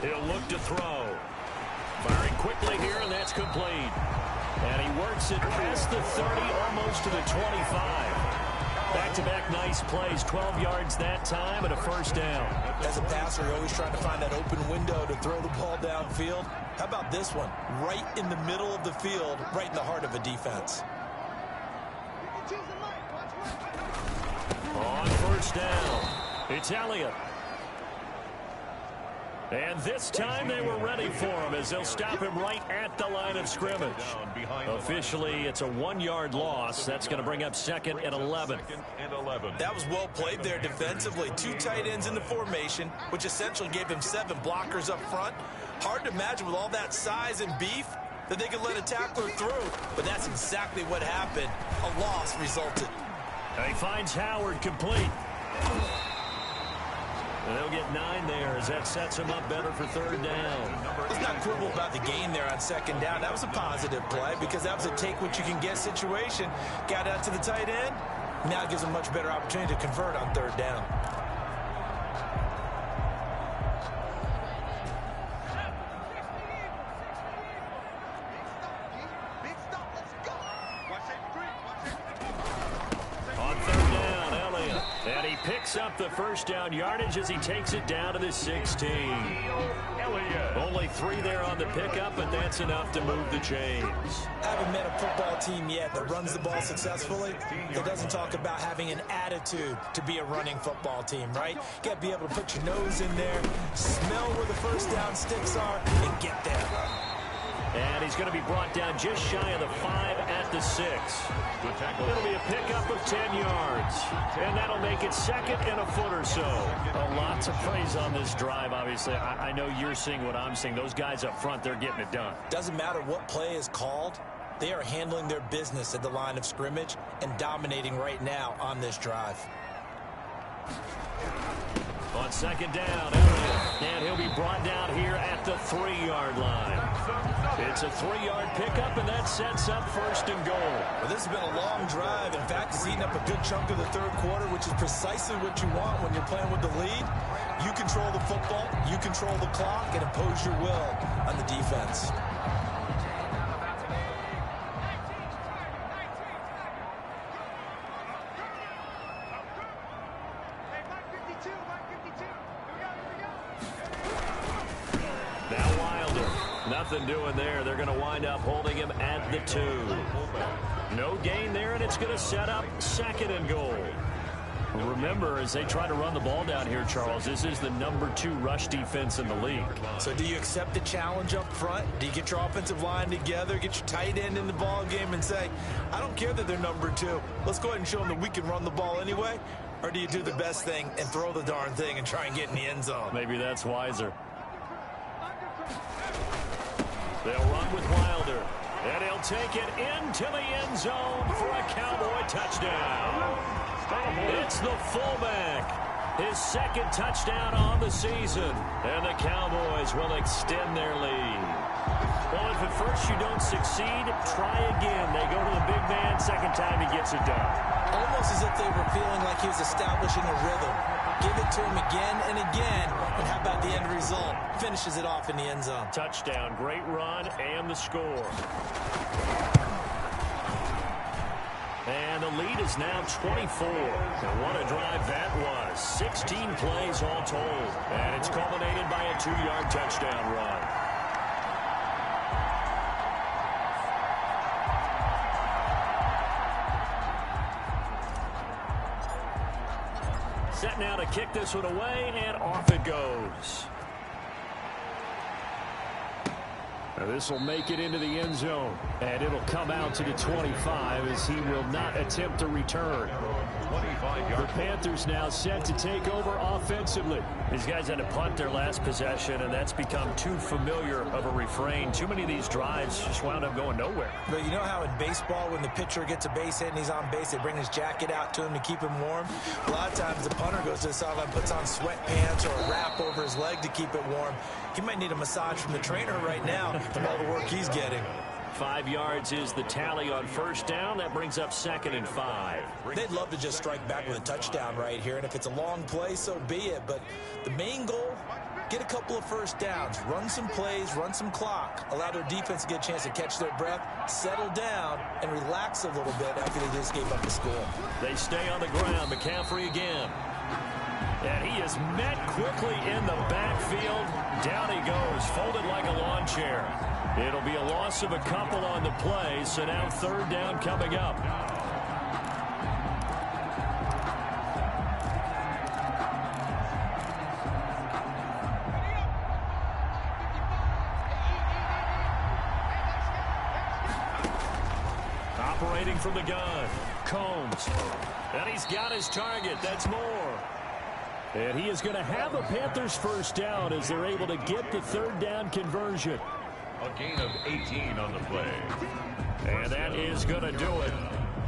[SPEAKER 2] He'll look to throw. Firing quickly here, and that's complete. And he works it past the 30, almost to the 25. Back-to-back nice plays, 12 yards that time and a first down.
[SPEAKER 3] As a passer, you're always trying to find that open window to throw the ball downfield. How about this one? Right in the middle of the field, right in the heart of a defense.
[SPEAKER 2] On 1st down, it's Elliott. And this time they were ready for him as they'll stop him right at the line of scrimmage. Officially, it's a 1-yard loss. That's going to bring up 2nd and 11.
[SPEAKER 3] That was well played there defensively. 2 tight ends in the formation, which essentially gave him 7 blockers up front. Hard to imagine with all that size and beef that they could let a tackler through. But that's exactly what happened. A loss resulted.
[SPEAKER 2] And he finds Howard complete. And they'll get 9 there as that sets him up better for 3rd down.
[SPEAKER 3] Let's not quibble about the gain there on 2nd down. That was a positive play because that was a take-what-you-can-get situation. Got out to the tight end. Now it gives him a much better opportunity to convert on 3rd down.
[SPEAKER 2] Picks up the first down yardage as he takes it down to the 16. Only 3 there on the pickup, but that's enough to move the chains.
[SPEAKER 3] Haven't met a football team yet that runs the ball successfully that doesn't talk about having an attitude to be a running football team, right? You got to be able to put your nose in there, smell where the first down sticks are, and get there.
[SPEAKER 2] And he's going to be brought down just shy of the 5 at the 6. It'll be a pickup of 10 yards. And that'll make it 2nd and a foot or so. Lots of praise on this drive, obviously. I know you're seeing what I'm seeing. Those guys up front, they're getting it done.
[SPEAKER 3] Doesn't matter what play is called. They are handling their business at the line of scrimmage and dominating right now on this drive.
[SPEAKER 2] On 2nd down, Elliott, and he'll be brought down here at the 3-yard line. It's a 3-yard pickup, and that sets up 1st and goal.
[SPEAKER 3] Well, this has been a long drive. In fact, it's eaten up a good chunk of the 3rd quarter, which is precisely what you want when you're playing with the lead. You control the football, you control the clock, and impose your will on the defense.
[SPEAKER 2] Nothing doing there. They're going to wind up holding him at the 2. No gain there, and it's going to set up 2nd and goal. Remember, as they try to run the ball down here, Charles, this is the number 2 rush defense in the league.
[SPEAKER 3] So do you accept the challenge up front? Do you get your offensive line together, get your tight end in the ball game and say, I don't care that they're number 2. Let's go ahead and show them that we can run the ball anyway? Or do you do the best thing and throw the darn thing and try and get in the end zone?
[SPEAKER 2] Maybe that's wiser. They'll run with Wilder, and he'll take it into the end zone for a Cowboy touchdown. It's the fullback, his 2nd touchdown on the season, and the Cowboys will extend their lead. Well, if at first you don't succeed, try again. They go to the big man, 2nd time he gets it done.
[SPEAKER 3] Almost as if they were feeling like he was establishing a rhythm. Give it to him again and again, and how about the end result? Finishes it off in the end zone.
[SPEAKER 2] Touchdown, great run, and the score. And the lead lead is now 24. And what a drive that was. 16 plays all told. And it's culminated by a 2-yard touchdown run. Set now to kick this one away, and off it goes. This will make it into the end zone, and it'll come out to the 25 as he will not attempt to return. The Panthers now set to take over offensively.
[SPEAKER 4] These guys had to punt their last possession, and that's become too familiar of a refrain. Too many of these drives just wound up going nowhere.
[SPEAKER 5] But you know how in baseball, when the pitcher gets a base hit and he's on base, they bring his jacket out to him to keep him warm? A lot of times the punter goes to the sideline, puts on sweatpants or a wrap over his leg to keep it warm. He might need a massage from the trainer right now from all the work he's getting.
[SPEAKER 2] 5 yards is the tally on first down. That brings up 2nd and 5.
[SPEAKER 5] They'd love to just strike back with a touchdown right here, and if it's a long play, so be it. But the main goal, get a couple of first downs, run some plays, run some clock, allow their defense to get a chance to catch their breath, settle down, and relax a little bit after they just gave up the score.
[SPEAKER 2] They stay on the ground. McCaffrey again. And he is met quickly in the backfield. Down he goes, folded like a lawn chair. It'll be a loss of a couple on the play, so now 3rd down coming up. Operating from the gun, Combs. And he's got his target. That's Moore. And he is going to have a Panthers first down as they're able to get the 3rd down conversion.
[SPEAKER 1] A gain of 18 on the play.
[SPEAKER 2] And that is going to do it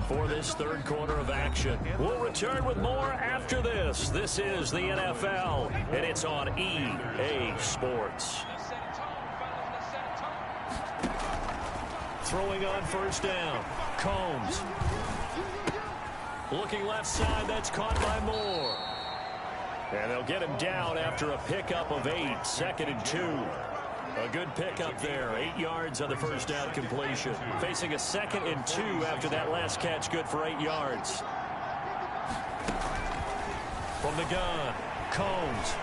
[SPEAKER 2] for this 3rd quarter of action. We'll return with more after this. This is the NFL, and it's on EA Sports. Throwing on first down, Combs. Looking left side, that's caught by Moore. And they'll get him down after a pickup of 8, 2nd and 2. A good pickup there, 8 yards on the first down completion. Facing a 2nd and 2 after that last catch, good for 8 yards. From the gun, Combs.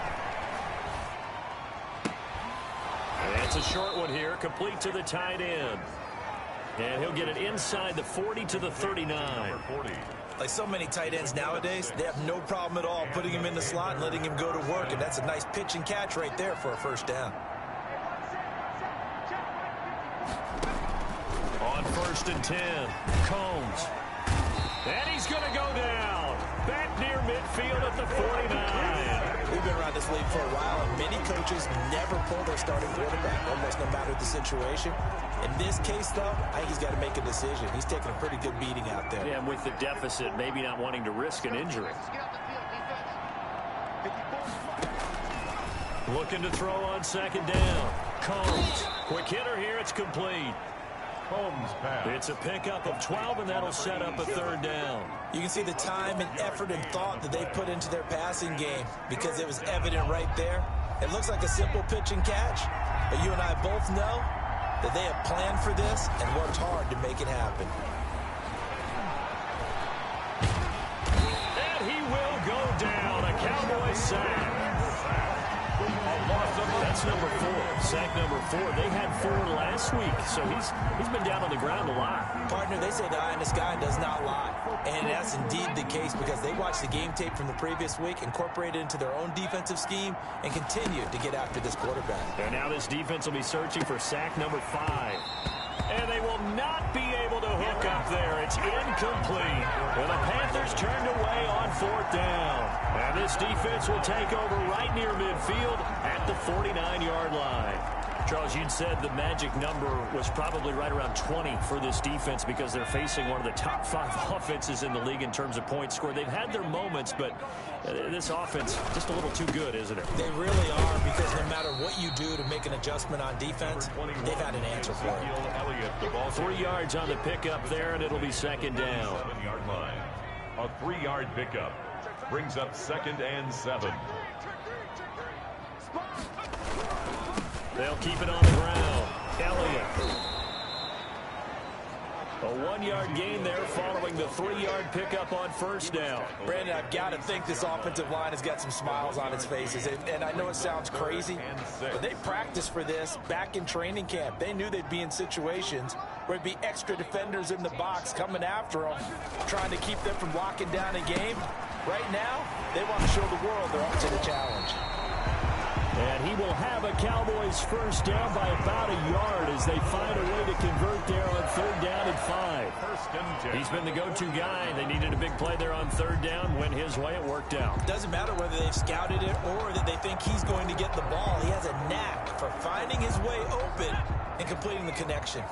[SPEAKER 2] And it's a short one here, complete to the tight end. And he'll get it inside the 40 to the 39.
[SPEAKER 1] Number 40.
[SPEAKER 5] Like so many tight ends nowadays, they have no problem at all putting him in the slot and letting him go to work, and that's a nice pitch and catch right there for a first down.
[SPEAKER 2] On 1st and 10, Combs. And he's going to go down. Back near midfield at the 49.
[SPEAKER 5] We've been around this league for a while, and many coaches never pull their starting quarterback, almost no matter the situation. In this case, though, I think he's got to make a decision. He's taking a pretty good beating out there.
[SPEAKER 2] Yeah, and with the deficit, maybe not wanting to risk an injury. Looking to throw on 2nd down. Combs. Quick hitter here. It's complete.
[SPEAKER 1] Combs pass.
[SPEAKER 2] It's a pickup of 12, and that'll set up a 3rd down.
[SPEAKER 5] You can see the time and effort and thought that they put into their passing game because it was evident right there. It looks like a simple pitch and catch, but you and I both know that they have planned for this and worked hard to make it happen.
[SPEAKER 2] And he will go down. A Cowboy sack. That's number 4. Sack number 4. They had 4 last week, so he's been down on the ground a lot.
[SPEAKER 5] Partner, they say the eye in the sky does not lie. And that's indeed the case because they watched the game tape from the previous week, incorporated it into their own defensive scheme, and continued to get after this quarterback.
[SPEAKER 2] And now this defense will be searching for sack number 5. And they will not be able to hook up there. It's incomplete. And the Panthers turned away on 4th down. And this defense will take over right near midfield at the 49-yard line. Charles, you'd said the magic number was probably right around 20 for this defense because they're facing one of the top 5 offenses in the league in terms of points scored. They've had their moments, but this offense just a little too good, isn't it?
[SPEAKER 5] They really are because no matter what you do to make an adjustment on defense, they've had an answer for it.
[SPEAKER 2] 3 yards on the pickup there, and it'll be 2nd down.
[SPEAKER 1] 7-yard line. A 3-yard pickup brings up 2nd and 7.
[SPEAKER 2] They'll keep it on the ground. Elliott. A 1-yard gain there following the 3-yard pickup on first down.
[SPEAKER 5] Brandon, I've got to think this offensive line has got some smiles on its faces. And I know it sounds crazy, but they practiced for this back in training camp. They knew they'd be in situations where it'd be extra defenders in the box coming after them, trying to keep them from locking down a game. Right now, they want to show the world they're up to the challenge.
[SPEAKER 2] And he will have a Cowboys first down by about a yard as they find a way to convert there on 3rd down and 5. He's been the go-to guy. They needed a big play there on 3rd down. Went his way. It worked out.
[SPEAKER 5] Doesn't matter whether they've scouted it or that they think he's going to get the ball. He has a knack for finding his way open and completing the connection.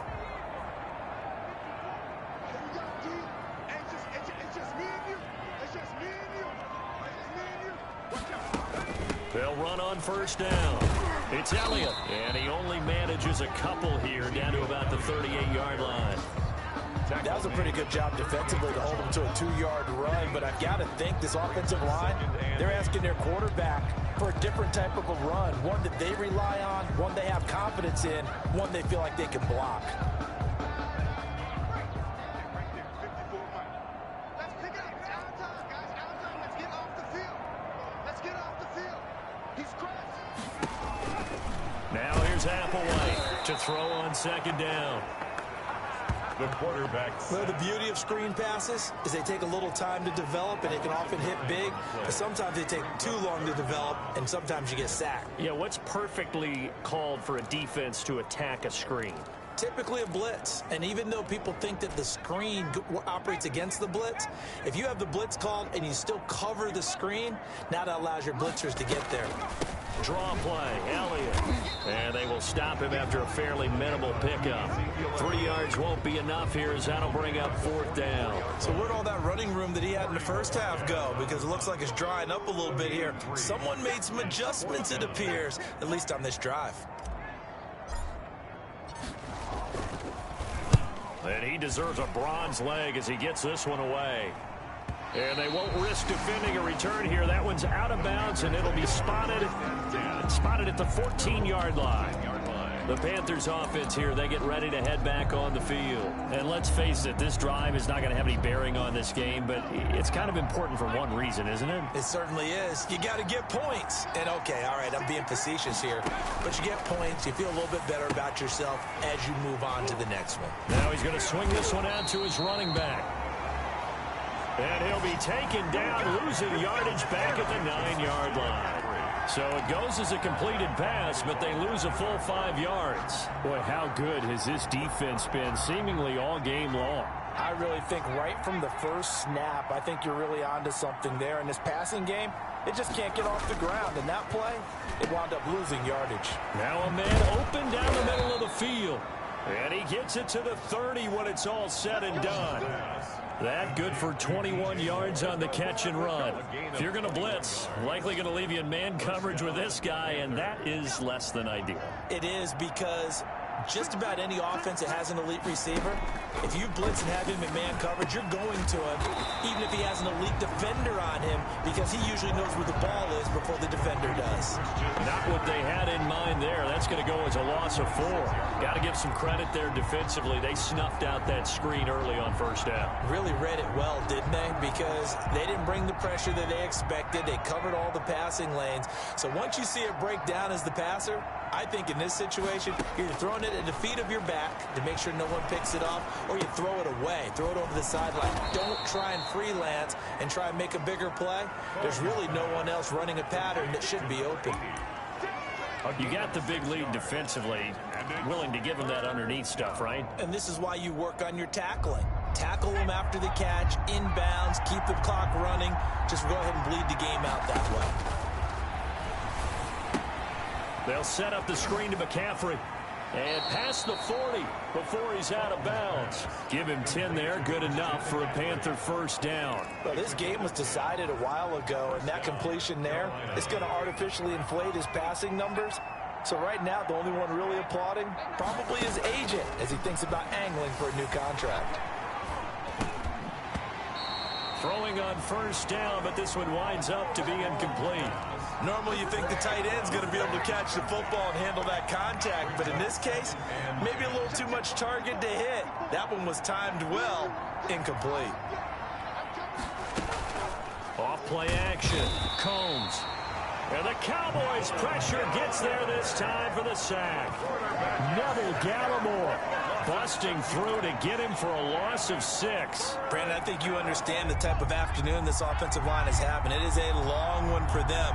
[SPEAKER 2] They'll run on first down. It's Elliott, and he only manages a couple here down to about the 38-yard line.
[SPEAKER 5] That was a pretty good job defensively to hold him to a 2-yard run, but I've got to think this offensive line, they're asking their quarterback for a different type of a run, one that they rely on, one they have confidence in, one they feel like they can block.
[SPEAKER 2] Now here's Applewhite to throw on 2nd down.
[SPEAKER 1] The quarterback.
[SPEAKER 5] Well, the beauty of screen passes is they take a little time to develop, and they can often hit big. But sometimes they take too long to develop, and sometimes you get sacked.
[SPEAKER 4] Yeah, what's perfectly called for a defense to attack a screen?
[SPEAKER 5] Typically a blitz, and even though people think that the screen operates against the blitz, if you have the blitz called and you still cover the screen, now that allows your blitzers to get there.
[SPEAKER 2] Draw play, Elliott. And they will stop him after a fairly minimal pickup. 3 yards won't be enough here as that'll bring up 4th down.
[SPEAKER 5] So where'd all that running room that he had in the first half go? Because it looks like it's drying up a little bit here. Someone made some adjustments, it appears, at least on this drive.
[SPEAKER 2] And he deserves a bronze leg as he gets this one away. And they won't risk defending a return here. That one's out of bounds, and it'll be spotted at the 14-yard line. The Panthers offense here, they get ready to head back on the field.
[SPEAKER 4] And let's face it, this drive is not going to have any bearing on this game, but it's kind of important for one reason, isn't it?
[SPEAKER 5] It certainly is. You got to get points. And okay, all right, I'm being facetious here, but you get points, you feel a little bit better about yourself as you move on to the next one.
[SPEAKER 2] Now he's going to swing this one out to his running back. And he'll be taken down, losing yardage back at the 9-yard line. So it goes as a completed pass, but they lose a full 5 yards.
[SPEAKER 4] Boy, how good has this defense been seemingly all game long?
[SPEAKER 5] I really think right from the first snap, I think you're really onto something there. In this passing game, it just can't get off the ground. And that play, it wound up losing yardage.
[SPEAKER 2] Now a man open down the middle of the field. And he gets it to the 30 when it's all said and done. That good for 21 yards on the catch and run. If you're going to blitz, likely going to leave you in man coverage with this guy, and that is less than ideal.
[SPEAKER 5] It is, because just about any offense that has an elite receiver, if you blitz and have him in man coverage, you're going to him, even if he has an elite defender on him, because he usually knows where the ball is before the defender does.
[SPEAKER 2] Not what they had in mind there. That's going to go as a loss of 4. Got to give some credit there defensively. They snuffed out that screen early on first down.
[SPEAKER 5] Really read it well, didn't they? Because they didn't bring the pressure that they expected. They covered all the passing lanes. So once you see it break down as the passer, I think in this situation, you're throwing it at the feet of your back to make sure no one picks it off, or you throw it away, throw it over the sideline. Don't try and freelance and try and make a bigger play. There's really no one else running a pattern that should be open.
[SPEAKER 4] You got the big lead defensively, willing to give him that underneath stuff, right?
[SPEAKER 5] And this is why you work on your tackling. Tackle them after the catch, inbounds, keep the clock running. Just go ahead and bleed the game out that way.
[SPEAKER 2] They'll set up the screen to McCaffrey. And past the 40 before he's out of bounds. Give him 10 there, good enough for a Panther first down.
[SPEAKER 5] Well, this game was decided a while ago, and that completion there is going to artificially inflate his passing numbers. So right now, the only one really applauding probably his agent as he thinks about angling for a new contract.
[SPEAKER 2] Throwing on first down, but this one winds up to be incomplete.
[SPEAKER 5] Normally you think the tight end's going to be able to catch the football and handle that contact, but in this case, maybe a little too much target to hit. That one was timed well, incomplete.
[SPEAKER 2] Off play action, Combs. And the Cowboys pressure gets there this time for the sack. Neville Gallimore busting through to get him for a loss of 6.
[SPEAKER 5] Brandon, I think you understand the type of afternoon this offensive line is having. It is a long one for them.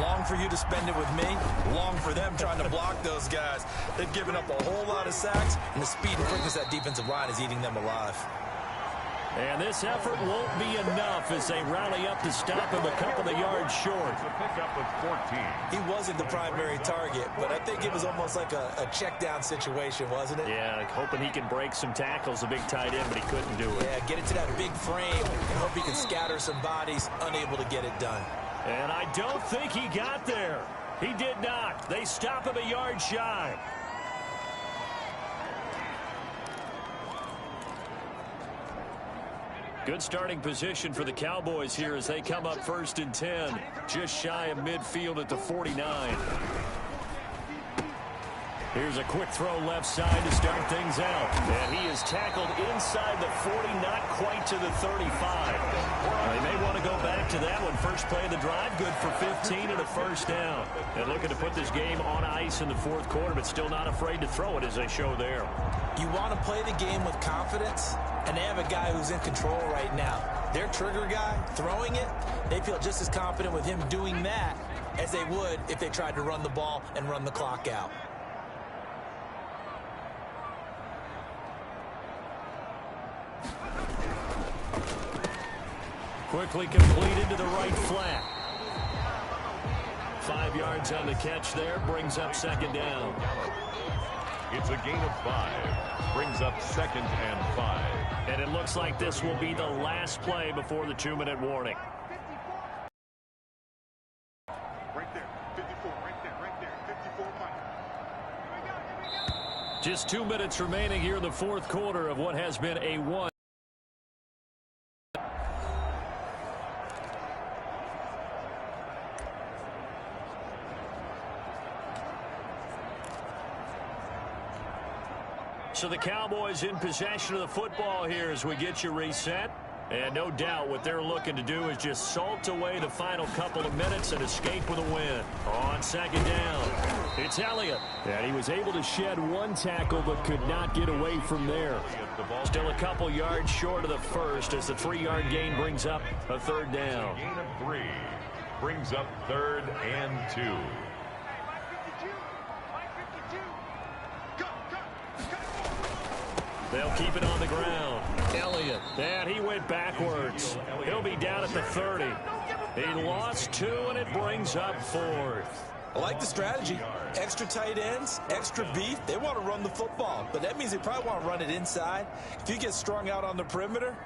[SPEAKER 5] Long for you to spend it with me. Long for them trying to block those guys. They've given up a whole lot of sacks, and the speed and quickness of that defensive line is eating them alive.
[SPEAKER 2] And this effort won't be enough as they rally up to stop him a couple of yards short.
[SPEAKER 1] It's a pickup of 14.
[SPEAKER 5] He wasn't the primary target, but I think it was almost like a check down situation, wasn't it?
[SPEAKER 2] Yeah, hoping he can break some tackles, a big tight end, but he couldn't do it.
[SPEAKER 5] Yeah, get it to that big frame and hope he can scatter some bodies, unable to get it done.
[SPEAKER 2] And I don't think he got there. He did not. They stop him a yard shy. Good starting position for the Cowboys here as they come up 1st and 10. Just shy of midfield at the 49. Here's a quick throw left side to start things out. And he is tackled inside the 40, not quite to the 35. They may want to go back to that one. First play of the drive, good for 15 and a first down. And looking to put this game on ice in the 4th quarter, but still not afraid to throw it as they show there.
[SPEAKER 5] You want to play the game with confidence, and they have a guy who's in control right now. Their trigger guy, throwing it, they feel just as confident with him doing that as they would if they tried to run the ball and run the clock out.
[SPEAKER 2] Quickly completed to the right flat. 5 yards on the catch there, brings up 2nd down.
[SPEAKER 1] It's a gain of 5. Brings up 2nd and 5.
[SPEAKER 2] And it looks like this will be the last play before the 2-minute warning.
[SPEAKER 7] Right there, 54, right there, 54 Mike.
[SPEAKER 2] Just 2 minutes remaining here in the 4th quarter of what has been a 1. So the Cowboys in possession of the football here as we get you reset. And no doubt what they're looking to do is just salt away the final couple of minutes and escape with a win. On 2nd down, it's Elliott. And he was able to shed 1 tackle but could not get away from there. Still a couple yards short of the first as the 3-yard gain brings up a 3rd down.
[SPEAKER 1] Gain of 3. Brings up 3rd and 2.
[SPEAKER 2] They'll keep it on the ground. Elliott, and he went backwards. He'll be down at the 30. He lost 2, and it brings up 4th.
[SPEAKER 5] I like the strategy. Extra tight ends, extra beef. They want to run the football, but that means they probably want to run it inside. If you get strung out on the perimeter,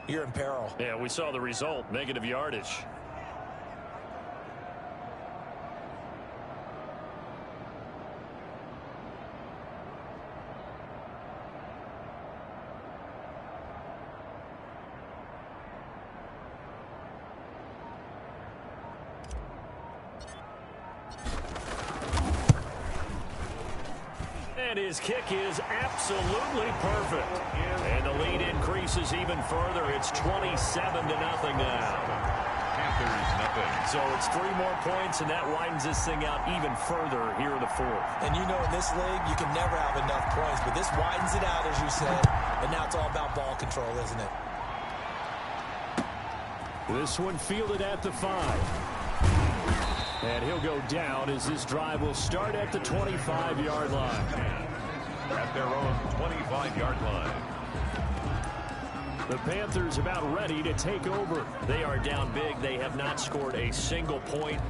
[SPEAKER 5] you're in peril.
[SPEAKER 2] Yeah, we saw the result, negative yardage. And his kick is absolutely perfect. And the lead increases even further. It's 27-0 now.
[SPEAKER 1] Panthers nothing.
[SPEAKER 2] So it's 3 more points, and that widens this thing out even further here in the 4th.
[SPEAKER 5] And you know in this league, you can never have enough points, but this widens it out, as you said. And now it's all about ball control, isn't it?
[SPEAKER 2] This one fielded at the 5. And he'll go down as this drive will start at the 25-yard line.
[SPEAKER 1] At their own 25-yard line.
[SPEAKER 2] The Panthers about ready to take over. They are down big. They have not scored a single point.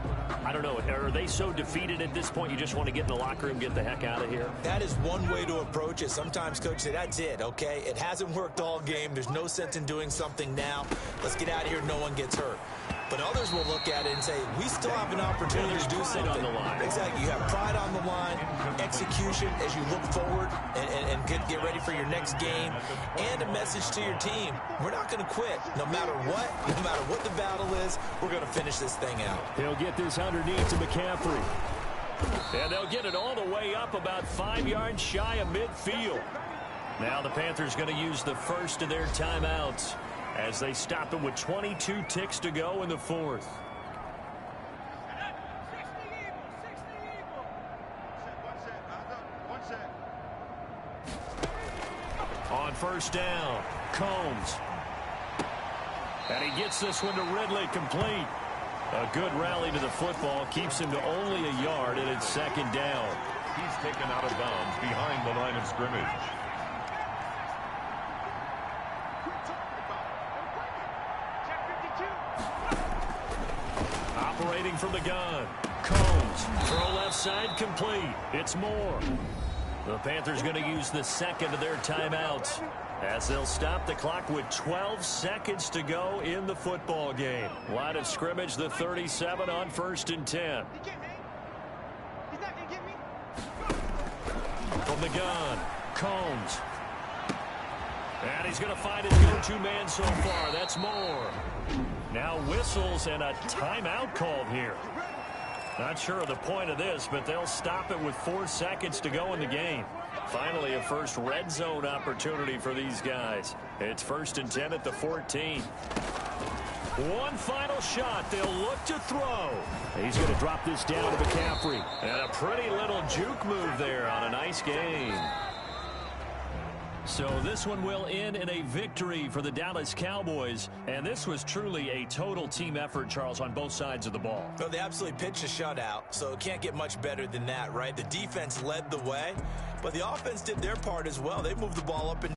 [SPEAKER 2] I don't know. Are they so defeated at this point you just want to get in the locker room, get the heck out of here?
[SPEAKER 5] That is one way to approach it. Sometimes coaches say, that's it, okay? It hasn't worked all game. There's no sense in doing something now. Let's get out of here. No one gets hurt.
[SPEAKER 3] But others will look at it and say, we still have an opportunity to do something.
[SPEAKER 2] On the line.
[SPEAKER 3] Exactly. You have pride on the line, execution as you look forward and get ready for your next game, and a message to your team. We're not going to quit. No matter what the battle is, we're going to finish this thing out.
[SPEAKER 2] He'll get this underneath to McCaffrey. And they'll get it all the way up about 5 yards shy of midfield. Now the Panthers going to use the first of their timeouts as they stop it with 22 ticks to go in the fourth. On first down, Combs. And he gets this one to Ridley, complete. A good rally to the football keeps him to only a yard, and it's second down.
[SPEAKER 1] He's taken out of bounds behind the line of scrimmage.
[SPEAKER 2] Operating from the gun. Combs. Throw left side, complete. It's Moore. The Panthers going to use the second of their timeouts as they'll stop the clock with 12 seconds to go in the football game. Line of scrimmage, the 37 on 1st and 10. From the gun, Combs. And he's going to find his go-to man so far. That's Moore. Now whistles and a timeout called here. Not sure of the point of this, but they'll stop it with 4 seconds to go in the game. Finally, a first red zone opportunity for these guys. It's 1st and 10 at the 14. One final shot. They'll look to throw. He's going to drop this down to McCaffrey. And a pretty little juke move there on a nice gain. So this one will end in a victory for the Dallas Cowboys. And this was truly a total team effort, Charles, on both sides of the ball.
[SPEAKER 3] Well, they absolutely pitched a shutout, so it can't get much better than that, right? The defense led the way, but the offense did their part as well. They moved the ball up and